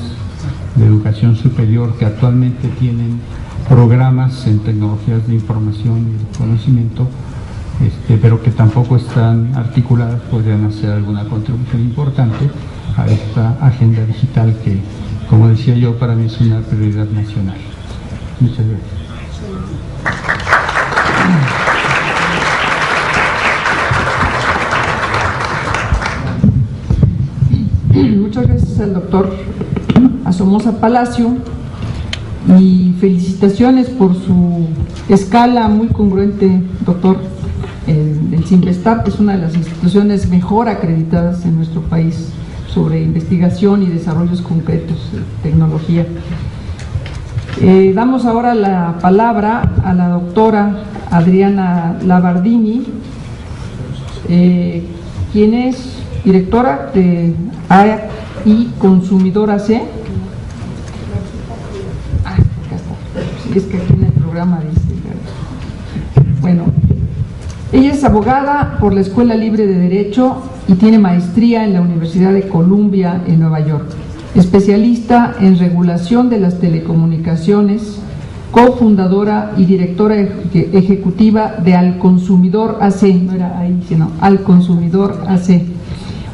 de educación superior que actualmente tienen programas en tecnologías de información y conocimiento, pero que tampoco están articuladas, podrían hacer alguna contribución importante a esta agenda digital que, como decía yo, para mí es una prioridad nacional. Muchas gracias. Muchas gracias al doctor Somoza Palacio y felicitaciones por su escala muy congruente, doctor. El CINVESTAP es una de las instituciones mejor acreditadas en nuestro país sobre investigación y desarrollos concretos de tecnología. Damos ahora la palabra a la doctora Adriana Labardini, quien es directora de AI Consumidor AC. Es que aquí en el programa dice, bueno, ella es abogada por la Escuela Libre de Derecho y tiene maestría en la Universidad de Columbia en Nueva York, especialista en regulación de las telecomunicaciones, cofundadora y directora ejecutiva de Al Consumidor AC, no era ahí, sino Al Consumidor AC,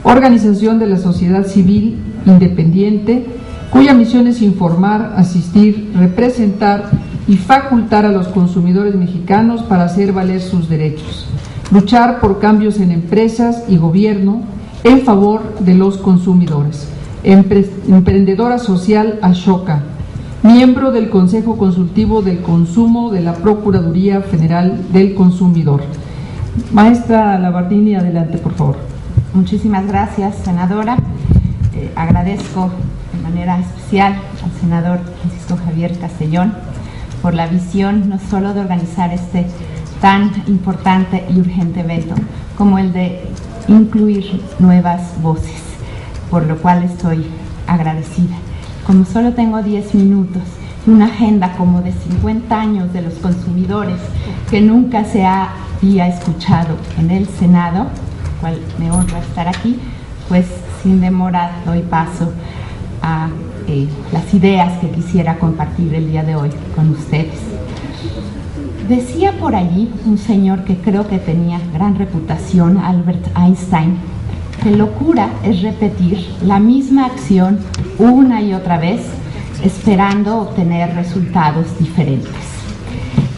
organización de la sociedad civil independiente, cuya misión es informar, asistir, representar y facultar a los consumidores mexicanos para hacer valer sus derechos, luchar por cambios en empresas y gobierno en favor de los consumidores. Emprendedora social Ashoka, miembro del Consejo Consultivo del Consumo de la Procuraduría Federal del Consumidor. Maestra Labardini, adelante, por favor. Muchísimas gracias, senadora. Agradezco de manera especial al senador Francisco Javier Castellón por la visión no solo de organizar este tan importante y urgente evento, como el de incluir nuevas voces, por lo cual estoy agradecida. Como solo tengo 10 minutos y una agenda como de 50 años de los consumidores que nunca se había escuchado en el Senado, cual me honra estar aquí, pues sin demora doy paso a las ideas que quisiera compartir el día de hoy con ustedes. Decía por allí un señor que creo que tenía gran reputación, Albert Einstein, que locura es repetir la misma acción una y otra vez, esperando obtener resultados diferentes.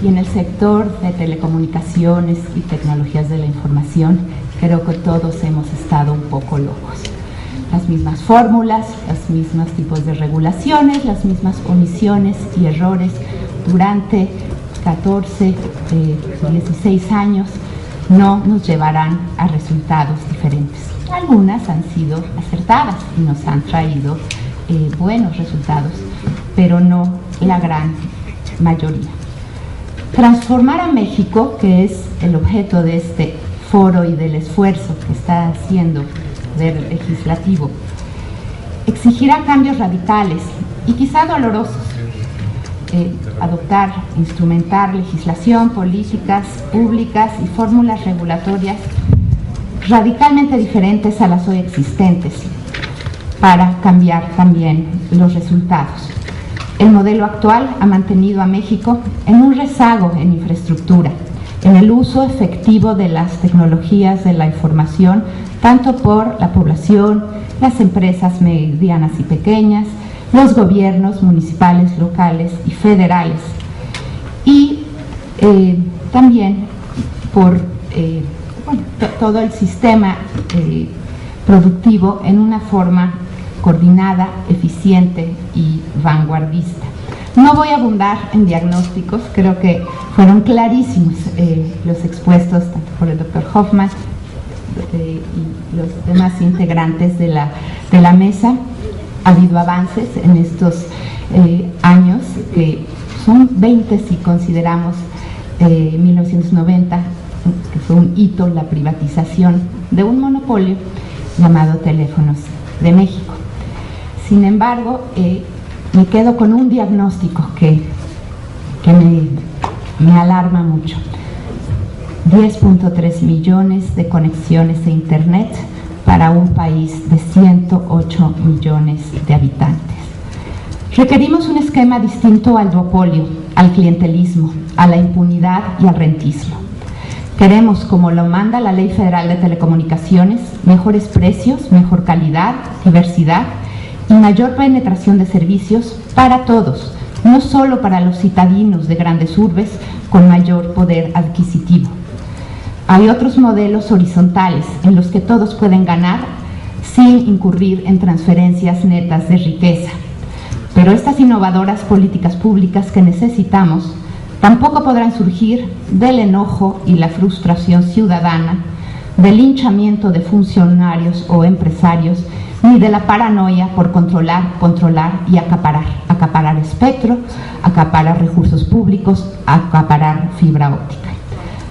Y en el sector de telecomunicaciones y tecnologías de la información, creo que todos hemos estado un poco locos. Las mismas fórmulas, los mismos tipos de regulaciones, las mismas omisiones y errores durante 14, 16 años no nos llevarán a resultados diferentes. Algunas han sido acertadas y nos han traído buenos resultados, pero no la gran mayoría. Transformar a México, que es el objeto de este foro y del esfuerzo que está haciendo el legislativo, exigirá cambios radicales y quizá dolorosos. Adoptar, instrumentar legislación, políticas públicas y fórmulas regulatorias radicalmente diferentes a las hoy existentes para cambiar también los resultados. El modelo actual ha mantenido a México en un rezago en infraestructura, en el uso efectivo de las tecnologías de la información, tanto por la población, las empresas medianas y pequeñas, los gobiernos municipales, locales y federales, y también por todo el sistema productivo en una forma coordinada, eficiente y vanguardista. No voy a abundar en diagnósticos, creo que fueron clarísimos los expuestos tanto por el doctor Hoffman y los demás integrantes de la mesa. Ha habido avances en estos años, que son 20 si consideramos 1990, que fue un hito, la privatización de un monopolio llamado Teléfonos de México. Sin embargo, me quedo con un diagnóstico que me alarma mucho. 10.3 millones de conexiones a Internet para un país de 108 millones de habitantes. Requerimos un esquema distinto al duopolio, al clientelismo, a la impunidad y al rentismo. Queremos, como lo manda la Ley Federal de Telecomunicaciones, mejores precios, mejor calidad, diversidad y mayor penetración de servicios para todos, no solo para los citadinos de grandes urbes con mayor poder adquisitivo. Hay otros modelos horizontales en los que todos pueden ganar sin incurrir en transferencias netas de riqueza. Pero estas innovadoras políticas públicas que necesitamos tampoco podrán surgir del enojo y la frustración ciudadana, del linchamiento de funcionarios o empresarios, ni de la paranoia por controlar y acaparar espectro, acaparar recursos públicos, acaparar fibra óptica.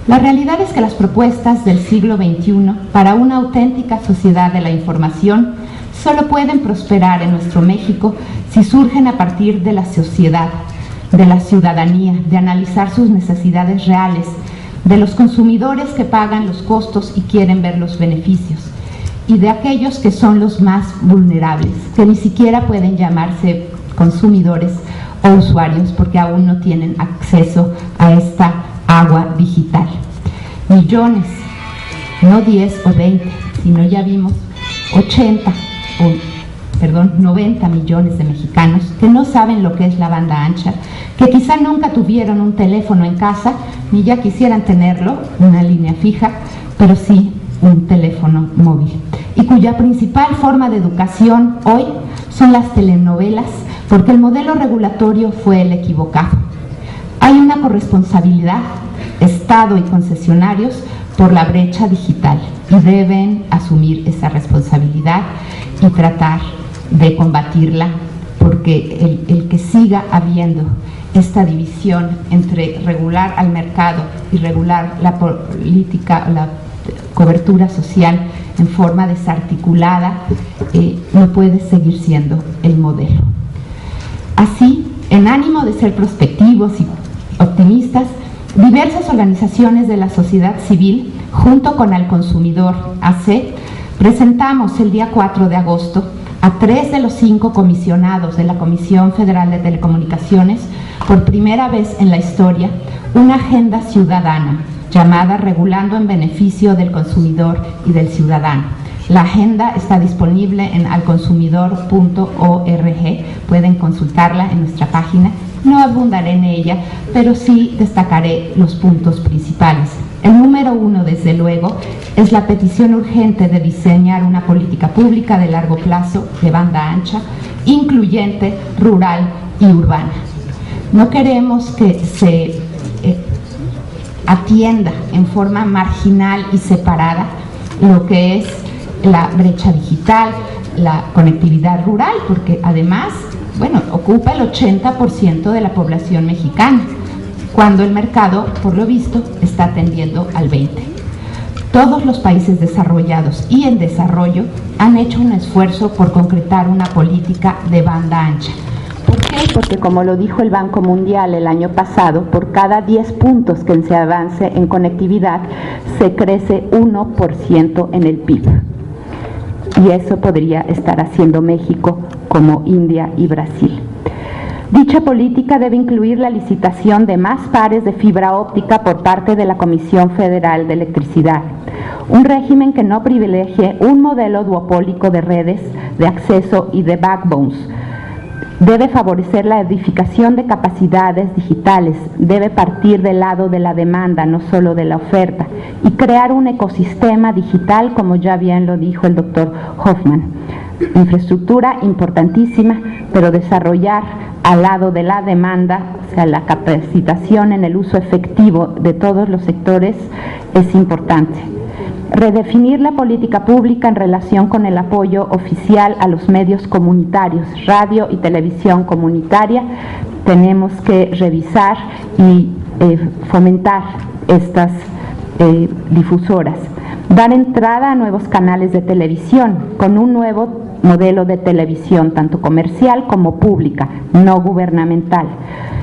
La realidad es que las propuestas del siglo XXI para una auténtica sociedad de la información solo pueden prosperar en nuestro México si surgen a partir de la sociedad, de la ciudadanía, de analizar sus necesidades reales, de los consumidores que pagan los costos y quieren ver los beneficios, y de aquellos que son los más vulnerables, que ni siquiera pueden llamarse consumidores o usuarios porque aún no tienen acceso a esta agua digital. Millones, no 10 o 20, sino ya vimos 90 millones de mexicanos que no saben lo que es la banda ancha, que quizá nunca tuvieron un teléfono en casa, ni ya quisieran tenerlo, una línea fija, pero sí un teléfono móvil, y cuya principal forma de educación hoy son las telenovelas, porque el modelo regulatorio fue el equivocado. Hay una corresponsabilidad, Estado y concesionarios, por la brecha digital, y deben asumir esa responsabilidad y tratar de combatirla, porque el que siga habiendo esta división entre regular al mercado y regular la política, la cobertura social en forma desarticulada, no puede seguir siendo el modelo. Así, en ánimo de ser prospectivos y optimistas, diversas organizaciones de la sociedad civil, junto con el consumidor AC, presentamos el día 4 de agosto a 3 de los 5 comisionados de la Comisión Federal de Telecomunicaciones, por primera vez en la historia, una agenda ciudadana llamada Regulando en Beneficio del Consumidor y del Ciudadano. La agenda está disponible en alconsumidor.org, pueden consultarla en nuestra página. No abundaré en ella, pero sí destacaré los puntos principales. El número 1, desde luego, es la petición urgente de diseñar una política pública de largo plazo de banda ancha, incluyente, rural y urbana. No queremos que se atienda en forma marginal y separada lo que es la brecha digital, la conectividad rural, porque además, bueno, ocupa el 80% de la población mexicana, cuando el mercado, por lo visto, está atendiendo al 20%. Todos los países desarrollados y en desarrollo han hecho un esfuerzo por concretar una política de banda ancha. ¿Por qué? Porque, como lo dijo el Banco Mundial el año pasado, por cada 10 puntos que se avance en conectividad, se crece 1% en el PIB. Y eso podría estar haciendo México como India y Brasil. Dicha política debe incluir la licitación de más pares de fibra óptica por parte de la Comisión Federal de Electricidad, un régimen que no privilegie un modelo duopólico de redes de acceso y de backbones. Debe favorecer la edificación de capacidades digitales, debe partir del lado de la demanda, no solo de la oferta, y crear un ecosistema digital, como ya bien lo dijo el doctor Hoffman. Infraestructura importantísima, pero desarrollar al lado de la demanda, o sea, la capacitación en el uso efectivo de todos los sectores es importante. Redefinir la política pública en relación con el apoyo oficial a los medios comunitarios, radio y televisión comunitaria. Tenemos que revisar y fomentar estas difusoras. Dar entrada a nuevos canales de televisión con un nuevo modelo de televisión, tanto comercial como pública, no gubernamental,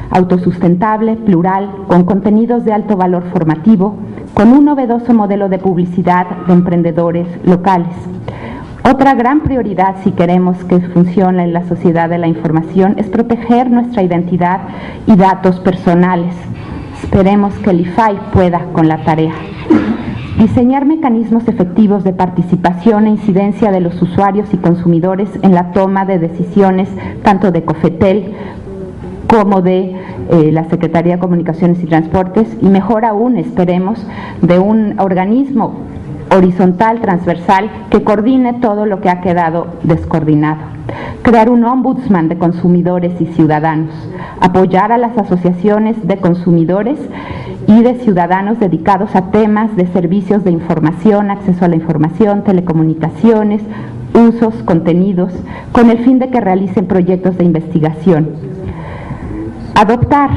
autosustentable, plural, con contenidos de alto valor formativo, con un novedoso modelo de publicidad de emprendedores locales. Otra gran prioridad, si queremos que funcione en la sociedad de la información, es proteger nuestra identidad y datos personales. Esperemos que el IFAI pueda con la tarea. Diseñar mecanismos efectivos de participación e incidencia de los usuarios y consumidores en la toma de decisiones, tanto de COFETEL como de la Secretaría de Comunicaciones y Transportes, y mejor aún, esperemos, de un organismo horizontal, transversal, que coordine todo lo que ha quedado descoordinado. Crear un ombudsman de consumidores y ciudadanos, apoyar a las asociaciones de consumidores y de ciudadanos dedicados a temas de servicios de información, acceso a la información, telecomunicaciones, usos, contenidos, con el fin de que realicen proyectos de investigación. Adoptar,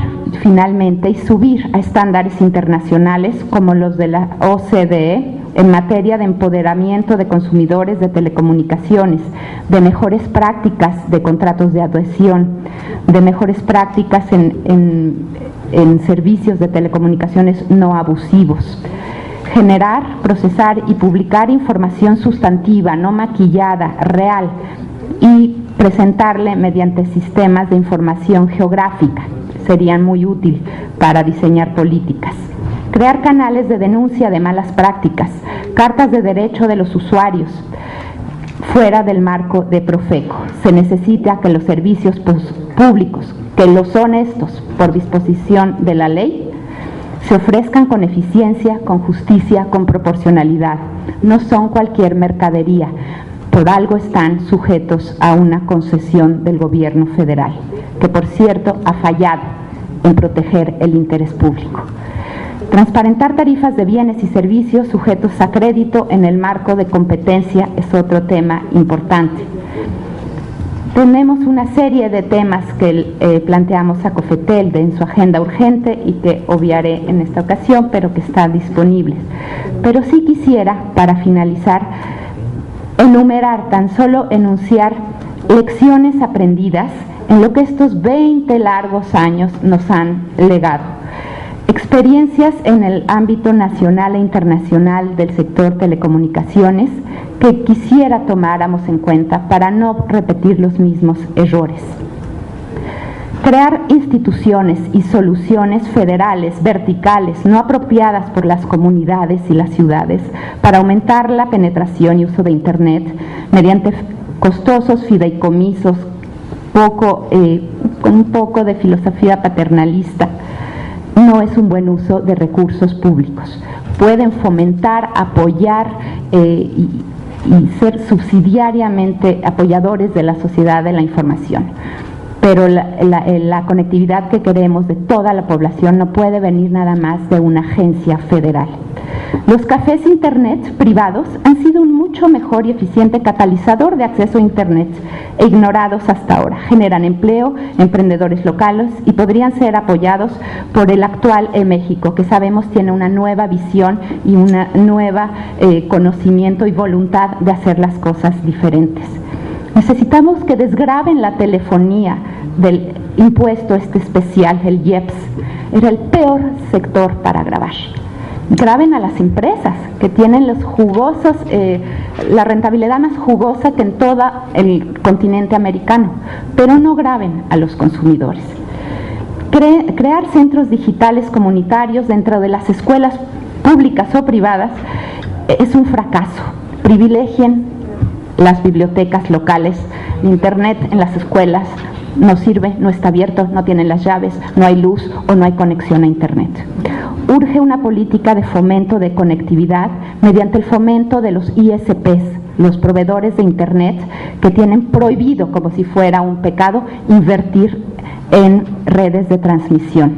finalmente, y subir a estándares internacionales como los de la OCDE en materia de empoderamiento de consumidores de telecomunicaciones, de mejores prácticas de contratos de adhesión, de mejores prácticas en servicios de telecomunicaciones no abusivos. Generar, procesar y publicar información sustantiva, no maquillada, real, y presentarle mediante sistemas de información geográfica. Serían muy útiles para diseñar políticas. Crear canales de denuncia de malas prácticas, cartas de derecho de los usuarios, fuera del marco de Profeco. Se necesita que los servicios públicos, que lo son estos por disposición de la ley, se ofrezcan con eficiencia, con justicia, con proporcionalidad. No son cualquier mercadería. Por algo están sujetos a una concesión del gobierno federal, que por cierto ha fallado en proteger el interés público. Transparentar tarifas de bienes y servicios sujetos a crédito en el marco de competencia es otro tema importante. Tenemos una serie de temas que planteamos a COFETEL en su agenda urgente y que obviaré en esta ocasión, pero que están disponibles. Pero sí quisiera, para finalizar, enumerar, tan solo enunciar lecciones aprendidas en lo que estos 20 largos años nos han legado. Experiencias en el ámbito nacional e internacional del sector telecomunicaciones que quisiera tomáramos en cuenta para no repetir los mismos errores. Crear instituciones y soluciones federales, verticales, no apropiadas por las comunidades y las ciudades para aumentar la penetración y uso de Internet mediante costosos fideicomisos, con un poco de filosofía paternalista, no es un buen uso de recursos públicos. Pueden fomentar, apoyar y ser subsidiariamente apoyadores de la sociedad de la información, pero la conectividad que queremos de toda la población no puede venir nada más de una agencia federal. Los cafés internet privados han sido un mucho mejor y eficiente catalizador de acceso a internet e ignorados hasta ahora. Generan empleo, emprendedores locales y podrían ser apoyados por el actual México, que sabemos tiene una nueva visión y una nueva conocimiento y voluntad de hacer las cosas diferentes. Necesitamos que desgraven la telefonía del impuesto especial, el IEPS. Era el peor sector para grabar. Graben a las empresas que tienen los jugosos, la rentabilidad más jugosa que en todo el continente americano, pero no graben a los consumidores. Crear centros digitales comunitarios dentro de las escuelas públicas o privadas es un fracaso. Privilegien las bibliotecas locales, internet en las escuelas no sirve, no está abierto, no tienen las llaves, no hay luz o no hay conexión a internet. Urge una política de fomento de conectividad mediante el fomento de los ISPs, los proveedores de internet, que tienen prohibido, como si fuera un pecado, invertir en redes de transmisión.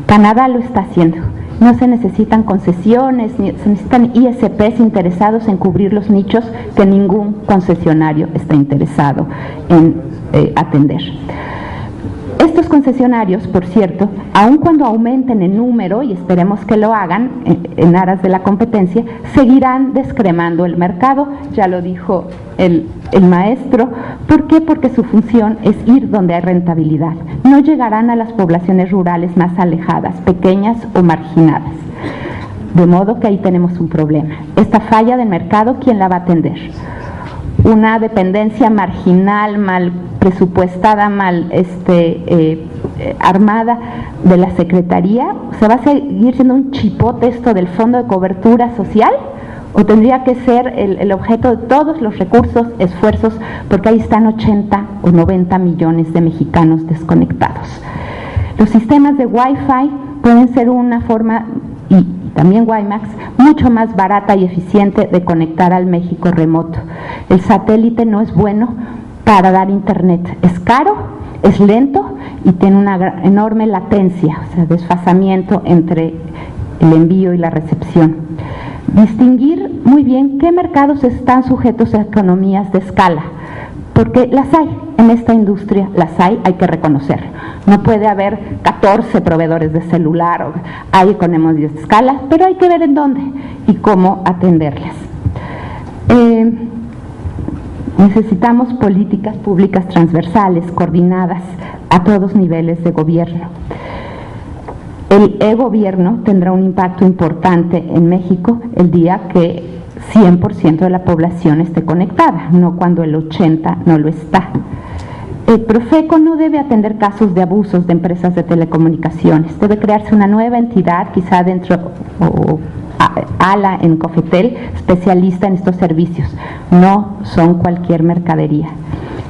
Canadá lo está haciendo. No se necesitan concesiones, ni se necesitan ISPs interesados en cubrir los nichos que ningún concesionario está interesado en atender. Estos concesionarios, por cierto, aun cuando aumenten en número, y esperemos que lo hagan en aras de la competencia, seguirán descremando el mercado, ya lo dijo el maestro. ¿Por qué? Porque su función es ir donde hay rentabilidad. No llegarán a las poblaciones rurales más alejadas, pequeñas o marginadas. De modo que ahí tenemos un problema. Esta falla del mercado, ¿quién la va a atender? Una dependencia marginal, mal presupuestada, mal armada de la Secretaría. ¿Se va a seguir siendo un chipote esto del Fondo de Cobertura Social? ¿O tendría que ser el objeto de todos los recursos, esfuerzos, porque ahí están 80 o 90 millones de mexicanos desconectados? Los sistemas de Wi-Fi pueden ser una forma, y también WiMAX, mucho más barata y eficiente de conectar al México remoto. El satélite no es bueno para dar internet, es caro, es lento y tiene una enorme latencia, o sea, desfasamiento entre el envío y la recepción. Distinguir muy bien qué mercados están sujetos a economías de escala, porque las hay en esta industria, las hay que reconocerlo. No puede haber 14 proveedores de celular, hay economías de escala, pero hay que ver en dónde y cómo atenderlas. Necesitamos políticas públicas transversales, coordinadas a todos niveles de gobierno. El e-gobierno tendrá un impacto importante en México el día que 100% de la población esté conectada, no cuando el 80% no lo está. El Profeco no debe atender casos de abusos de empresas de telecomunicaciones, debe crearse una nueva entidad, quizá dentro o ala en Cofetel, especialista en estos servicios. No son cualquier mercadería.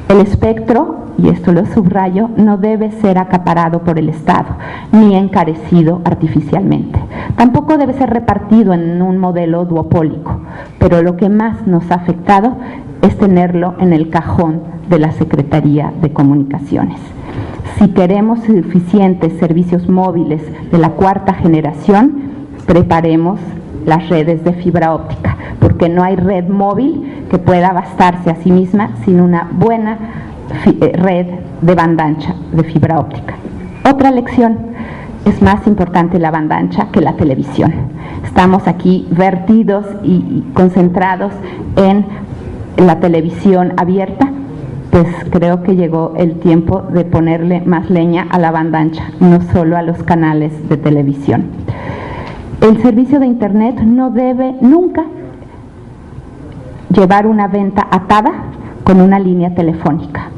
El espectro, y esto lo subrayo, no debe ser acaparado por el Estado, ni encarecido artificialmente. Tampoco debe ser repartido en un modelo duopólico, pero lo que más nos ha afectado es tenerlo en el cajón de la Secretaría de Comunicaciones. Si queremos suficientes servicios móviles de la cuarta generación, preparemos las redes de fibra óptica, porque no hay red móvil que pueda bastarse a sí misma sin una buena red de banda ancha de fibra óptica. Otra lección: es más importante la banda ancha que la televisión. Estamos aquí vertidos y concentrados en la televisión abierta, pues creo que llegó el tiempo de ponerle más leña a la banda ancha, no solo a los canales de televisión. El servicio de internet no debe nunca llevar una venta atada con una línea telefónica.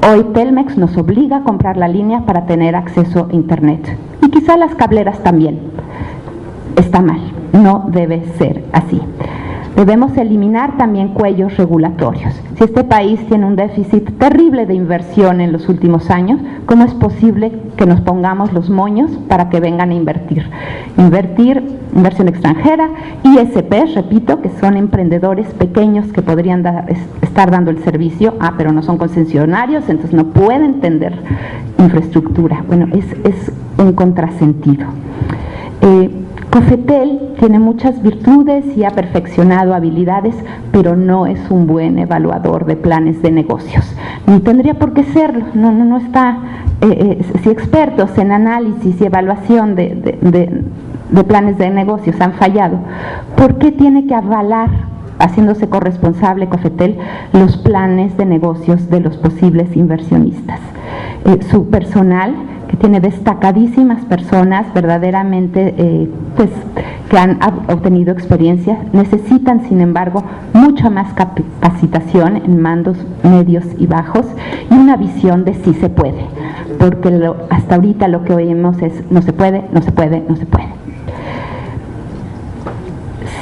Hoy Telmex nos obliga a comprar la línea para tener acceso a internet, y quizá las cableras también. Está mal, no debe ser así. Debemos eliminar también cuellos regulatorios. Si este país tiene un déficit terrible de inversión en los últimos años, ¿cómo es posible que nos pongamos los moños para que vengan a invertir? Inversión extranjera, ISP, repito, que son emprendedores pequeños que podrían estar dando el servicio, pero no son concesionarios, entonces no pueden tener infraestructura. Bueno, es un contrasentido. COFETEL tiene muchas virtudes y ha perfeccionado habilidades, pero no es un buen evaluador de planes de negocios. Ni tendría por qué serlo, no está, si expertos en análisis y evaluación de planes de negocios han fallado, ¿por qué tiene que avalar, haciéndose corresponsable COFETEL, los planes de negocios de los posibles inversionistas? Su personal, que tiene destacadísimas personas verdaderamente que han obtenido experiencia, necesitan sin embargo mucha más capacitación en mandos medios y bajos y una visión de sí se puede, porque hasta ahorita lo que oímos es no se puede, no se puede, no se puede.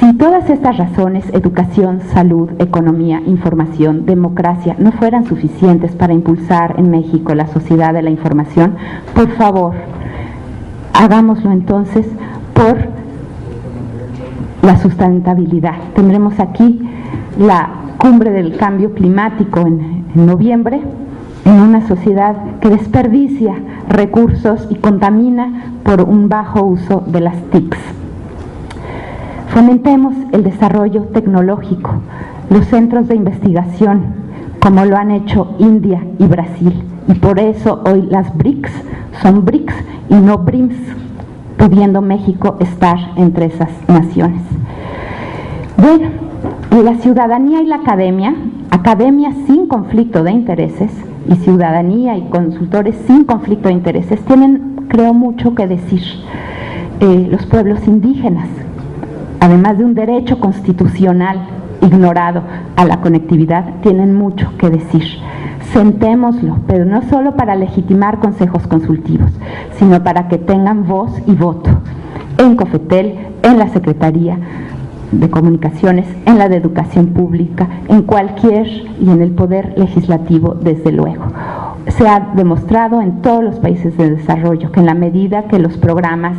Si todas estas razones, educación, salud, economía, información, democracia, no fueran suficientes para impulsar en México la sociedad de la información, por favor, hagámoslo entonces por la sustentabilidad. Tendremos aquí la cumbre del cambio climático en noviembre, en una sociedad que desperdicia recursos y contamina por un bajo uso de las TICs. Fomentemos el desarrollo tecnológico, los centros de investigación, como lo han hecho India y Brasil. Y por eso hoy las BRICS son BRICS y no BRIMS, pudiendo México estar entre esas naciones. Bueno, la ciudadanía y la academia sin conflicto de intereses, y ciudadanía y consultores sin conflicto de intereses, tienen, creo, mucho que decir. Los pueblos indígenas, además de un derecho constitucional ignorado a la conectividad, tienen mucho que decir. Sentémoslo, pero no solo para legitimar consejos consultivos, sino para que tengan voz y voto en COFETEL, en la Secretaría de Comunicaciones, en la de Educación Pública, en cualquier y en el Poder Legislativo, desde luego. Se ha demostrado en todos los países de desarrollo que en la medida que los programas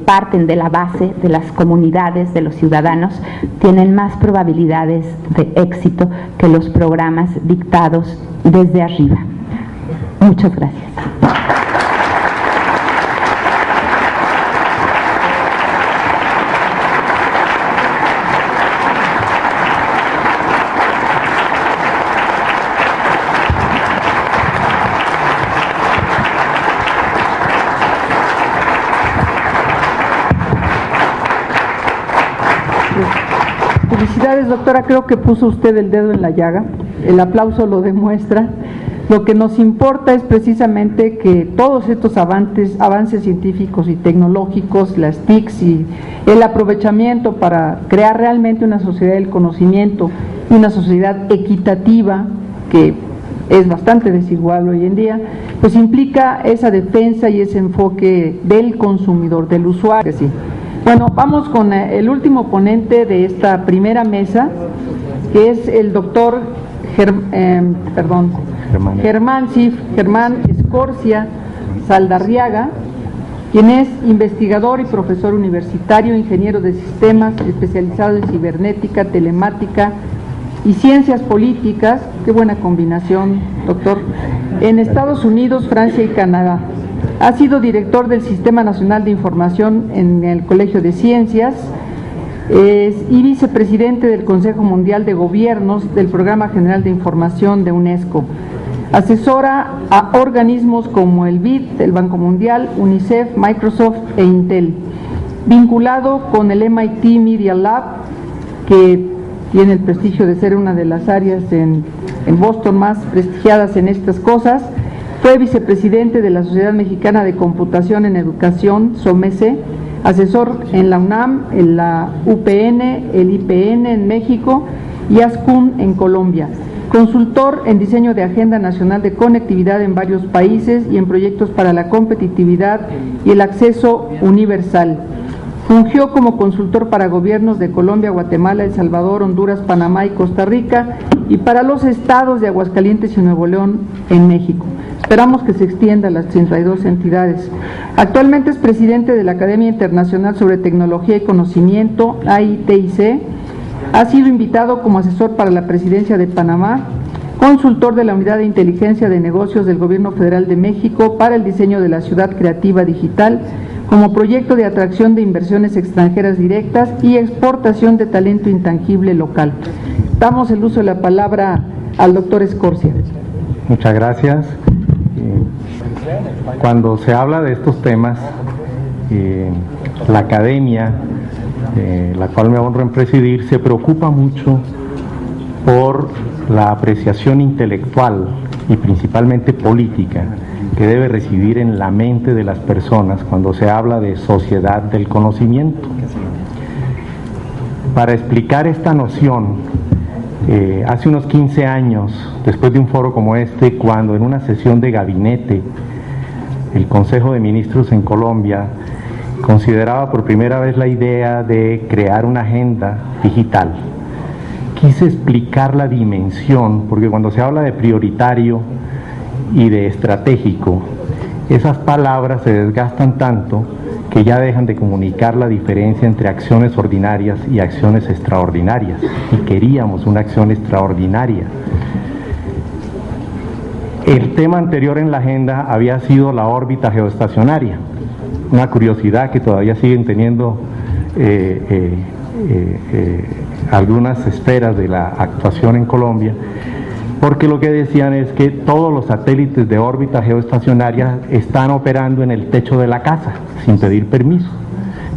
parten de la base de las comunidades, de los ciudadanos, tienen más probabilidades de éxito que los programas dictados desde arriba. Muchas gracias. Felicidades, doctora, creo que puso usted el dedo en la llaga, el aplauso lo demuestra. Lo que nos importa es precisamente que todos estos avances científicos y tecnológicos, las TICs y el aprovechamiento para crear realmente una sociedad del conocimiento y una sociedad equitativa, que es bastante desigual hoy en día, pues implica esa defensa y ese enfoque del consumidor, del usuario. Sí. Bueno, vamos con el último ponente de esta primera mesa, que es el doctor Germán Escorcia Saldarriaga, quien es investigador y profesor universitario, ingeniero de sistemas, especializado en cibernética, telemática y ciencias políticas. Qué buena combinación, doctor. En Estados Unidos, Francia y Canadá. Ha sido director del Sistema Nacional de Información en el Colegio de Ciencias y vicepresidente del Consejo Mundial de Gobiernos del Programa General de Información de UNESCO. Asesora a organismos como el BID, el Banco Mundial, UNICEF, Microsoft e Intel. Vinculado con el MIT Media Lab, que tiene el prestigio de ser una de las áreas en Boston más prestigiadas en estas cosas. Fue vicepresidente de la Sociedad Mexicana de Computación en Educación, SOMECE, asesor en la UNAM, en la UPN, el IPN en México y ASCUN en Colombia. Consultor en diseño de Agenda Nacional de Conectividad en varios países y en proyectos para la competitividad y el acceso universal. Fungió como consultor para gobiernos de Colombia, Guatemala, El Salvador, Honduras, Panamá y Costa Rica, y para los estados de Aguascalientes y Nuevo León en México. Esperamos que se extienda a las 32 entidades. Actualmente es presidente de la Academia Internacional sobre Tecnología y Conocimiento, AITIC. Ha sido invitado como asesor para la presidencia de Panamá, consultor de la Unidad de Inteligencia de Negocios del Gobierno Federal de México para el diseño de la Ciudad Creativa Digital, como proyecto de atracción de inversiones extranjeras directas y exportación de talento intangible local. Damos el uso de la palabra al doctor Escorcia. Muchas gracias. Cuando se habla de estos temas, la academia, la cual me honro en presidir, se preocupa mucho por la apreciación intelectual y principalmente política que debe residir en la mente de las personas cuando se habla de sociedad del conocimiento. Para explicar esta noción, hace unos 15 años, después de un foro como este, cuando en una sesión de gabinete el Consejo de Ministros en Colombia consideraba por primera vez la idea de crear una agenda digital, quise explicar la dimensión, porque cuando se habla de prioritario y de estratégico, esas palabras se desgastan tanto que ya dejan de comunicar la diferencia entre acciones ordinarias y acciones extraordinarias, y queríamos una acción extraordinaria. El tema anterior en la agenda había sido la órbita geoestacionaria, una curiosidad que todavía siguen teniendo algunas esferas de la actuación en Colombia, porque lo que decían es que todos los satélites de órbita geoestacionaria están operando en el techo de la casa sin pedir permiso.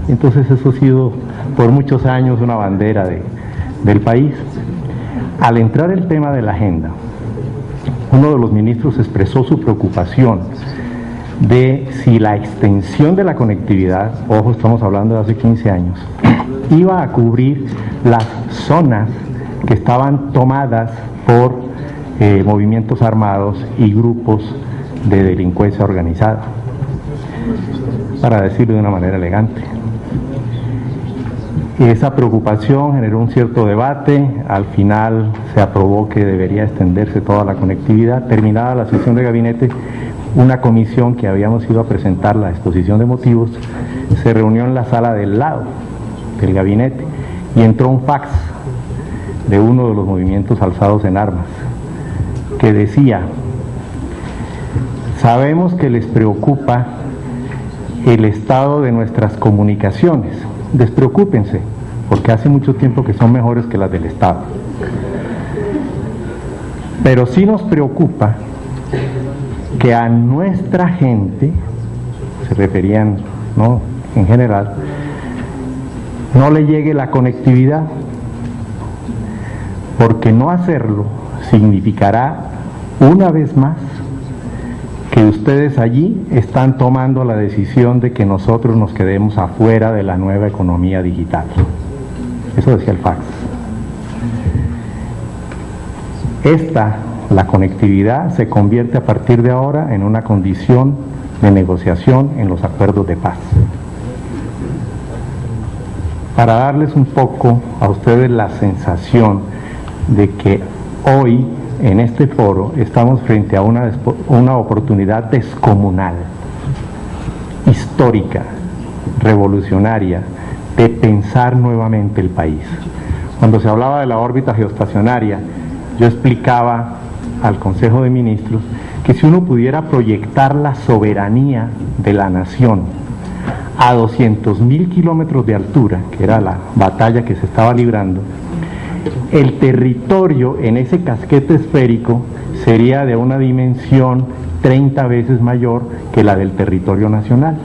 Entonces eso ha sido por muchos años una bandera del país. Al entrar el tema de la agenda, uno de los ministros expresó su preocupación de si la extensión de la conectividad, ojo, estamos hablando de hace 15 años, iba a cubrir las zonas que estaban tomadas por movimientos armados y grupos de delincuencia organizada, para decirlo de una manera elegante. Esa preocupación generó un cierto debate, al final se aprobó que debería extenderse toda la conectividad. Terminada la sesión de gabinete, una comisión que habíamos ido a presentar la exposición de motivos se reunió en la sala del lado del gabinete y entró un fax de uno de los movimientos alzados en armas que decía: sabemos que les preocupa el estado de nuestras comunicaciones, despreocúpense, porque hace mucho tiempo que son mejores que las del Estado. Pero sí nos preocupa que a nuestra gente, se referían, ¿no?, en general, no le llegue la conectividad, porque no hacerlo significará una vez más que ustedes allí están tomando la decisión de que nosotros nos quedemos afuera de la nueva economía digital. Eso decía el fax. La conectividad se convierte a partir de ahora en una condición de negociación en los acuerdos de paz. Para darles un poco a ustedes la sensación de que hoy en este foro estamos frente a una oportunidad descomunal, histórica, revolucionaria, de pensar nuevamente el país. Cuando se hablaba de la órbita geoestacionaria, yo explicaba al Consejo de Ministros que si uno pudiera proyectar la soberanía de la nación a 200.000 kilómetros de altura, que era la batalla que se estaba librando, el territorio en ese casquete esférico sería de una dimensión 30 veces mayor que la del territorio nacional.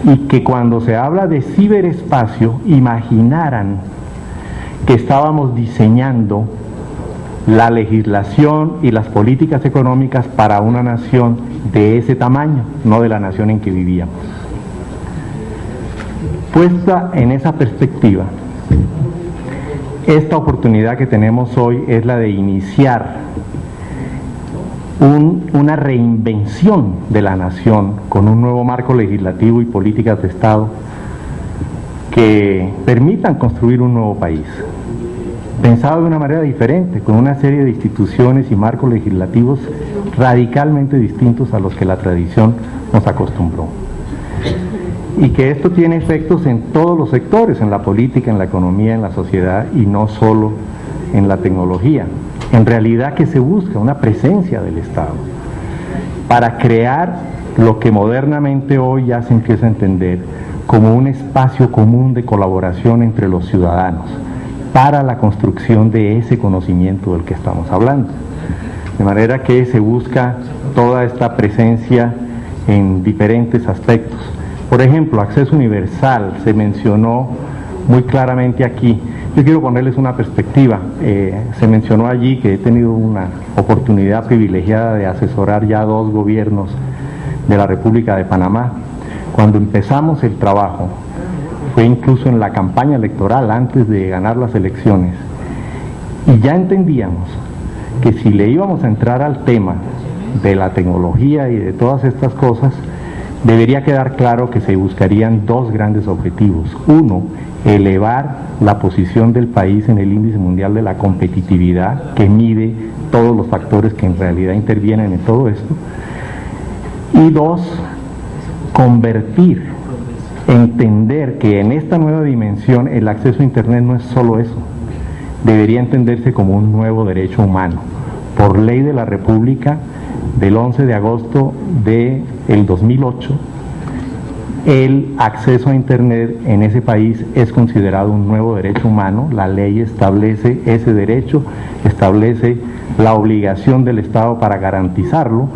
Y que cuando se habla de ciberespacio, imaginaran que estábamos diseñando la legislación y las políticas económicas para una nación de ese tamaño, no de la nación en que vivíamos. Puesta en esa perspectiva, esta oportunidad que tenemos hoy es la de iniciar una reinvención de la nación con un nuevo marco legislativo y políticas de Estado que permitan construir un nuevo país, pensado de una manera diferente, con una serie de instituciones y marcos legislativos radicalmente distintos a los que la tradición nos acostumbró. Y que esto tiene efectos en todos los sectores, en la política, en la economía, en la sociedad, y no solo en la tecnología. En realidad, que se busca una presencia del Estado para crear lo que modernamente hoy ya se empieza a entender como un espacio común de colaboración entre los ciudadanos para la construcción de ese conocimiento del que estamos hablando. De manera que se busca toda esta presencia en diferentes aspectos. Por ejemplo, acceso universal, se mencionó muy claramente aquí. Yo quiero ponerles una perspectiva. Se mencionó allí que he tenido una oportunidad privilegiada de asesorar ya 2 gobiernos de la República de Panamá. Cuando empezamos el trabajo, fue incluso en la campaña electoral antes de ganar las elecciones, y ya entendíamos que si le íbamos a entrar al tema de la tecnología y de todas estas cosas, debería quedar claro que se buscarían 2 grandes objetivos. Uno, elevar la posición del país en el índice mundial de la competitividad, que mide todos los factores que en realidad intervienen en todo esto. Y 2, convertir, entender que en esta nueva dimensión el acceso a Internet no es solo eso, debería entenderse como un nuevo derecho humano. Por ley de la República del 11 de agosto del 2008, el acceso a Internet en ese país es considerado un nuevo derecho humano. La ley establece ese derecho, establece la obligación del Estado para garantizarlo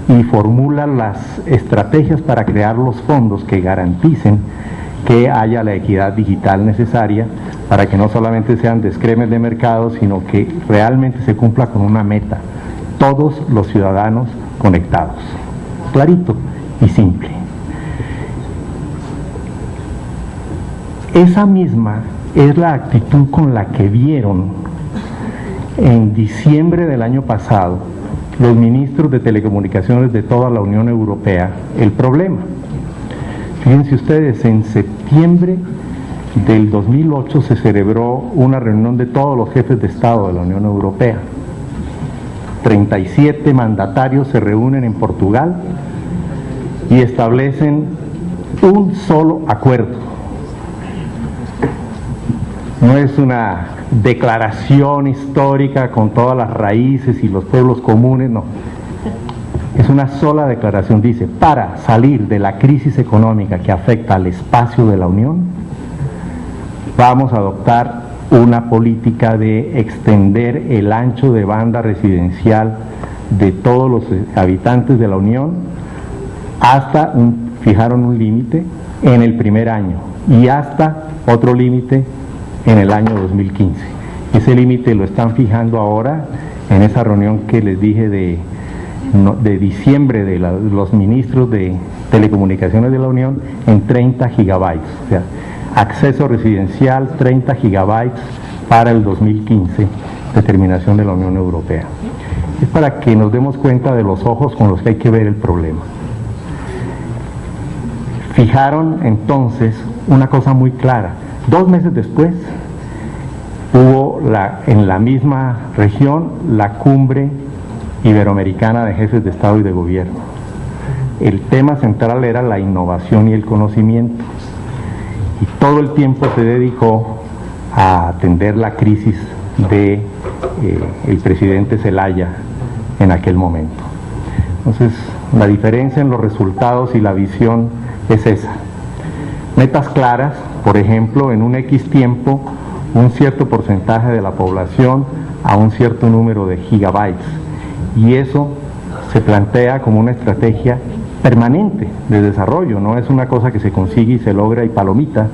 y formula las estrategias para crear los fondos que garanticen que haya la equidad digital necesaria para que no solamente sean descremes de mercado, sino que realmente se cumpla con una meta: todos los ciudadanos conectados. Clarito y simple. Esa misma es la actitud con la que vieron en diciembre del año pasado los ministros de telecomunicaciones de toda la Unión Europea el problema. Fíjense ustedes, en septiembre del 2008 se celebró una reunión de todos los jefes de Estado de la Unión Europea. 37 mandatarios se reúnen en Portugal y establecen un solo acuerdo. No es una declaración histórica con todas las raíces y los pueblos comunes, no. Es una sola declaración. Dice: para salir de la crisis económica que afecta al espacio de la Unión, vamos a adoptar una política de extender el ancho de banda residencial de todos los habitantes de la Unión hasta fijaron un límite en el primer año y hasta otro límite en el año 2015. Ese límite lo están fijando ahora en esa reunión que les dije de diciembre de los ministros de telecomunicaciones de la Unión en 30 gigabytes. O sea, acceso residencial 30 gigabytes para el 2015, determinación de la Unión Europea. Es para que nos demos cuenta de los ojos con los que hay que ver el problema. Fijaron entonces una cosa muy clara. 2 meses después hubo en la misma región la cumbre iberoamericana de jefes de Estado y de Gobierno. El tema central era la innovación y el conocimiento, y todo el tiempo se dedicó a atender la crisis de el presidente Zelaya en aquel momento. Entonces, la diferencia en los resultados y la visión es esa. Metas claras, por ejemplo, en un X tiempo, un cierto porcentaje de la población a un cierto número de gigabytes. Y eso se plantea como una estrategia permanente de desarrollo, no es una cosa que se consigue y se logra y palomita,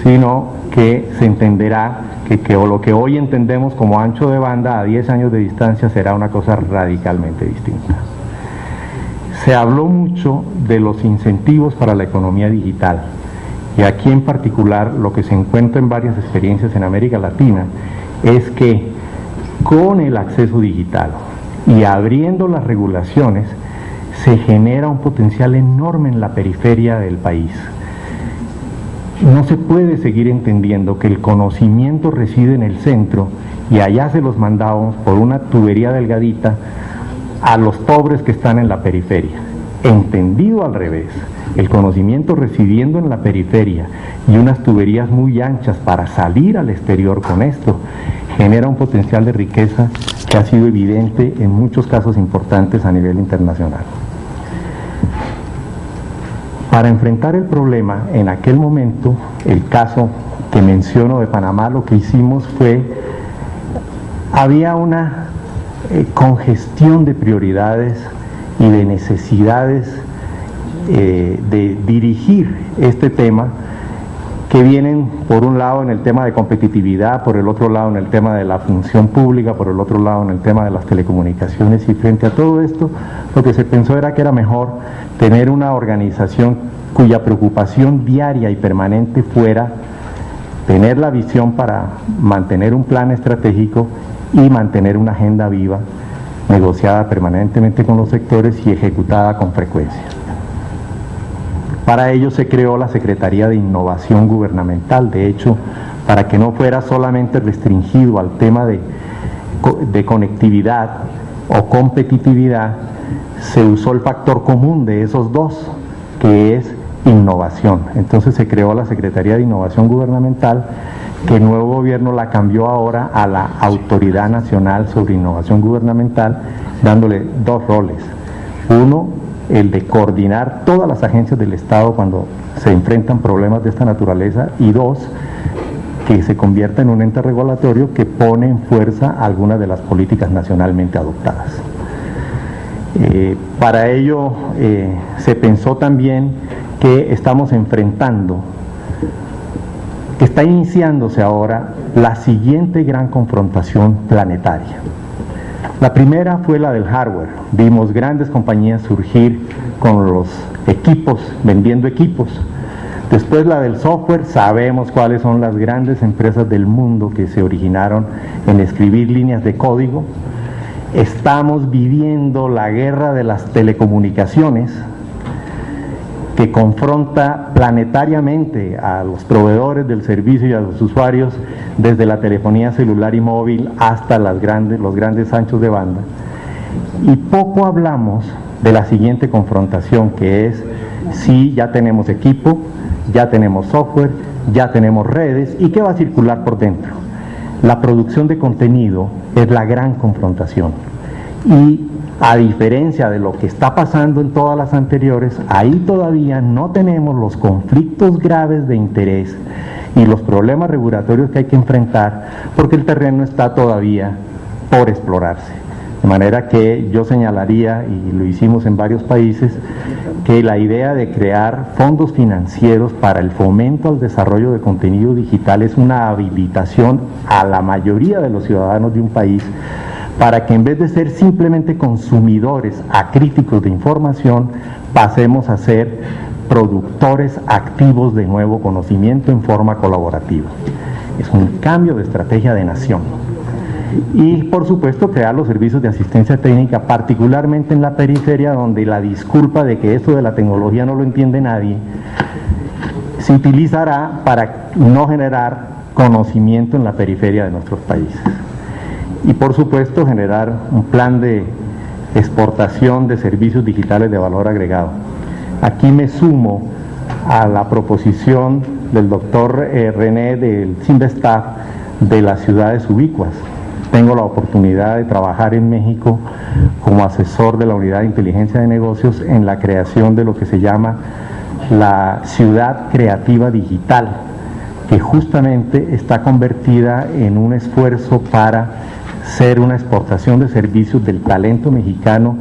sino que se entenderá que lo que hoy entendemos como ancho de banda a 10 años de distancia será una cosa radicalmente distinta. Se habló mucho de los incentivos para la economía digital, y aquí en particular lo que se encuentra en varias experiencias en América Latina es que con el acceso digital y abriendo las regulaciones, se genera un potencial enorme en la periferia del país. No se puede seguir entendiendo que el conocimiento reside en el centro y allá se los mandamos por una tubería delgadita a los pobres que están en la periferia. Entendido al revés, el conocimiento residiendo en la periferia y unas tuberías muy anchas para salir al exterior con esto, genera un potencial de riqueza que ha sido evidente en muchos casos importantes a nivel internacional. Para enfrentar el problema, en aquel momento, el caso que menciono de Panamá, lo que hicimos fue, había una congestión de prioridades y de necesidades de dirigir este tema, que vienen por un lado en el tema de competitividad, por el otro lado en el tema de la función pública, por el otro lado en el tema de las telecomunicaciones, y frente a todo esto lo que se pensó era que era mejor tener una organización cuya preocupación diaria y permanente fuera tener la visión para mantener un plan estratégico y mantener una agenda viva, negociada permanentemente con los sectores y ejecutada con frecuencia. Para ello se creó la Secretaría de Innovación Gubernamental, de hecho, para que no fuera solamente restringido al tema de conectividad o competitividad, se usó el factor común de esos dos, que es innovación. Entonces se creó la Secretaría de Innovación Gubernamental, que el nuevo gobierno la cambió ahora a la Autoridad Nacional sobre Innovación Gubernamental, dándole dos roles. Uno, el de coordinar todas las agencias del Estado cuando se enfrentan problemas de esta naturaleza, y dos, que se convierta en un ente regulatorio que pone en fuerza algunas de las políticas nacionalmente adoptadas. Para ello se pensó también que estamos enfrentando, que está iniciándose ahora la siguiente gran confrontación planetaria. La primera fue la del hardware. Vimos grandes compañías surgir con los equipos, vendiendo equipos. Después la del software, sabemos cuáles son las grandes empresas del mundo que se originaron en escribir líneas de código. Estamos viviendo la guerra de las telecomunicaciones, que confronta planetariamente a los proveedores del servicio y a los usuarios, desde la telefonía celular y móvil hasta los grandes anchos de banda. Y poco hablamos de la siguiente confrontación, que es, sí, ya tenemos equipo, ya tenemos software, ya tenemos redes, ¿y qué va a circular por dentro? La producción de contenido es la gran confrontación. Y a diferencia de lo que está pasando en todas las anteriores, ahí todavía no tenemos los conflictos graves de interés y los problemas regulatorios que hay que enfrentar, porque el terreno está todavía por explorarse. De manera que yo señalaría, y lo hicimos en varios países, que la idea de crear fondos financieros para el fomento al desarrollo de contenido digital es una habilitación a la mayoría de los ciudadanos de un país, para que en vez de ser simplemente consumidores acríticos de información, pasemos a ser productores activos de nuevo conocimiento en forma colaborativa. Es un cambio de estrategia de nación. Y por supuesto crear los servicios de asistencia técnica, particularmente en la periferia, donde la disculpa de que esto de la tecnología no lo entiende nadie, se utilizará para no generar conocimiento en la periferia de nuestros países. Y por supuesto generar un plan de exportación de servicios digitales de valor agregado. Aquí me sumo a la proposición del doctor René del CINVESTAF de las ciudades ubicuas. Tengo la oportunidad de trabajar en México como asesor de la Unidad de Inteligencia de Negocios en la creación de lo que se llama la Ciudad Creativa Digital, que justamente está convertida en un esfuerzo para ser una exportación de servicios del talento mexicano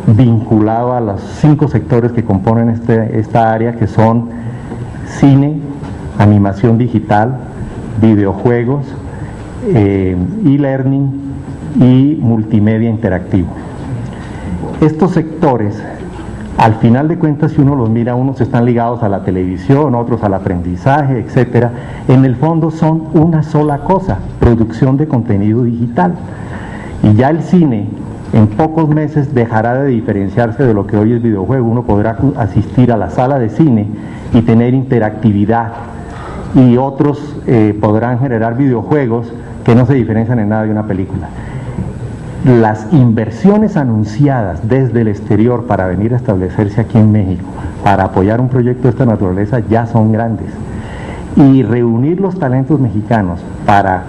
vinculado a los 5 sectores que componen esta área, que son cine, animación digital, videojuegos, e-learning y multimedia interactivo. Estos sectores, al final de cuentas, si uno los mira, unos están ligados a la televisión, otros al aprendizaje, etcétera. En el fondo son una sola cosa: producción de contenido digital. Y ya el cine en pocos meses dejará de diferenciarse de lo que hoy es videojuego. Uno podrá asistir a la sala de cine y tener interactividad, y otros podrán generar videojuegos que no se diferencian en nada de una película. Las inversiones anunciadas desde el exterior para venir a establecerse aquí en México, para apoyar un proyecto de esta naturaleza, ya son grandes. Y reunir los talentos mexicanos para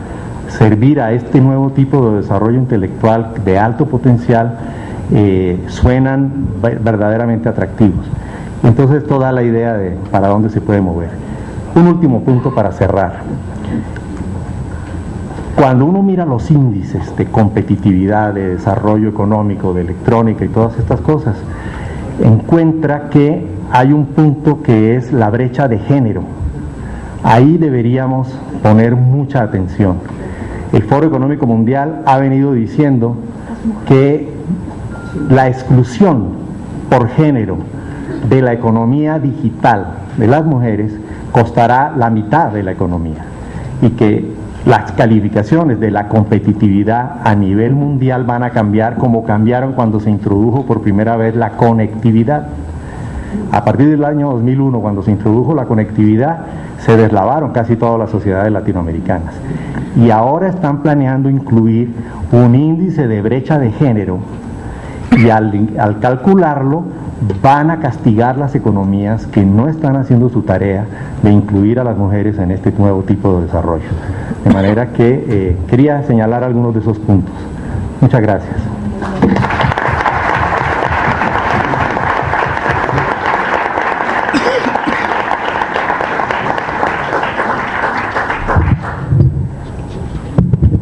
servir a este nuevo tipo de desarrollo intelectual de alto potencial suenan verdaderamente atractivos. Entonces, toda la idea de para dónde se puede mover. Un último punto para cerrar. Cuando uno mira los índices de competitividad, de desarrollo económico, de electrónica y todas estas cosas, encuentra que hay un punto que es la brecha de género. Ahí deberíamos poner mucha atención. El Foro Económico Mundial ha venido diciendo que la exclusión por género de la economía digital de las mujeres costará la mitad de la economía, y que las calificaciones de la competitividad a nivel mundial van a cambiar como cambiaron cuando se introdujo por primera vez la conectividad. A partir del año 2001, cuando se introdujo la conectividad, se deslavaron casi todas las sociedades latinoamericanas, y ahora están planeando incluir un índice de brecha de género, y al calcularlo van a castigar las economías que no están haciendo su tarea de incluir a las mujeres en este nuevo tipo de desarrollo. De manera que quería señalar algunos de esos puntos. Muchas gracias.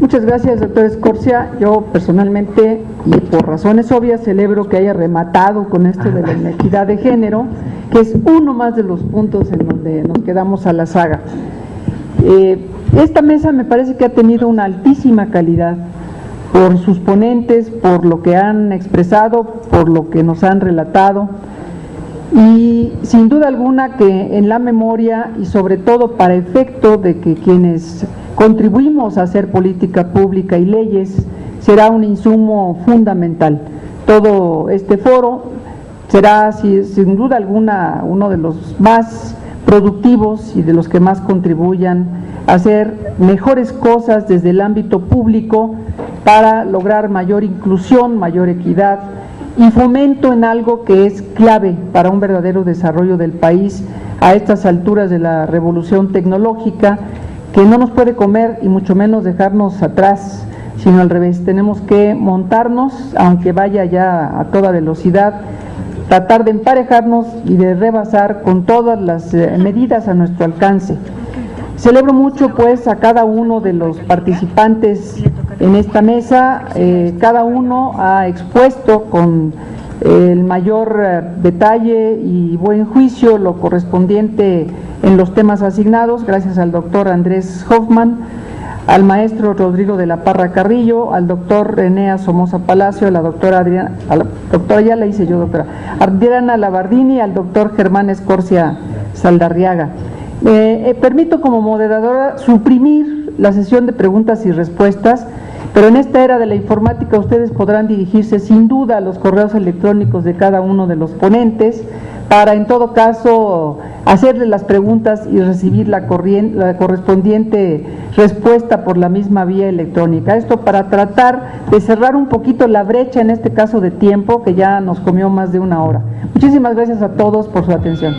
Muchas gracias, doctor Escorcia. Yo personalmente, y por razones obvias, celebro que haya rematado con esto de la inequidad de género, que es uno más de los puntos en donde nos quedamos a la saga. Esta mesa me parece que ha tenido una altísima calidad por sus ponentes, por lo que han expresado, por lo que nos han relatado, y sin duda alguna que en la memoria, y sobre todo para efecto de que quienes contribuimos a hacer política pública y leyes, será un insumo fundamental. Todo este foro será sin duda alguna uno de los más productivos y de los que más contribuyan a hacer mejores cosas desde el ámbito público para lograr mayor inclusión, mayor equidad y fomento en algo que es clave para un verdadero desarrollo del país a estas alturas de la revolución tecnológica, que no nos puede comer y mucho menos dejarnos atrás, sino al revés. Tenemos que montarnos, aunque vaya ya a toda velocidad, tratar de emparejarnos y de rebasar con todas las medidas a nuestro alcance. Celebro mucho pues a cada uno de los participantes en esta mesa. Cada uno ha expuesto con el mayor detalle y buen juicio lo correspondiente en los temas asignados, gracias al doctor Andrés Hoffman, al maestro Rodrigo de la Parra Carrillo, al doctor René Somoza Palacio, a la doctora Adriana Labardini, al doctor Germán Escorcia Saldarriaga. Permito como moderadora suprimir la sesión de preguntas y respuestas, pero en esta era de la informática ustedes podrán dirigirse sin duda a los correos electrónicos de cada uno de los ponentes para en todo caso hacerles las preguntas y recibir la correspondiente respuesta por la misma vía electrónica. Esto para tratar de cerrar un poquito la brecha, en este caso de tiempo, que ya nos comió más de una hora. Muchísimas gracias a todos por su atención.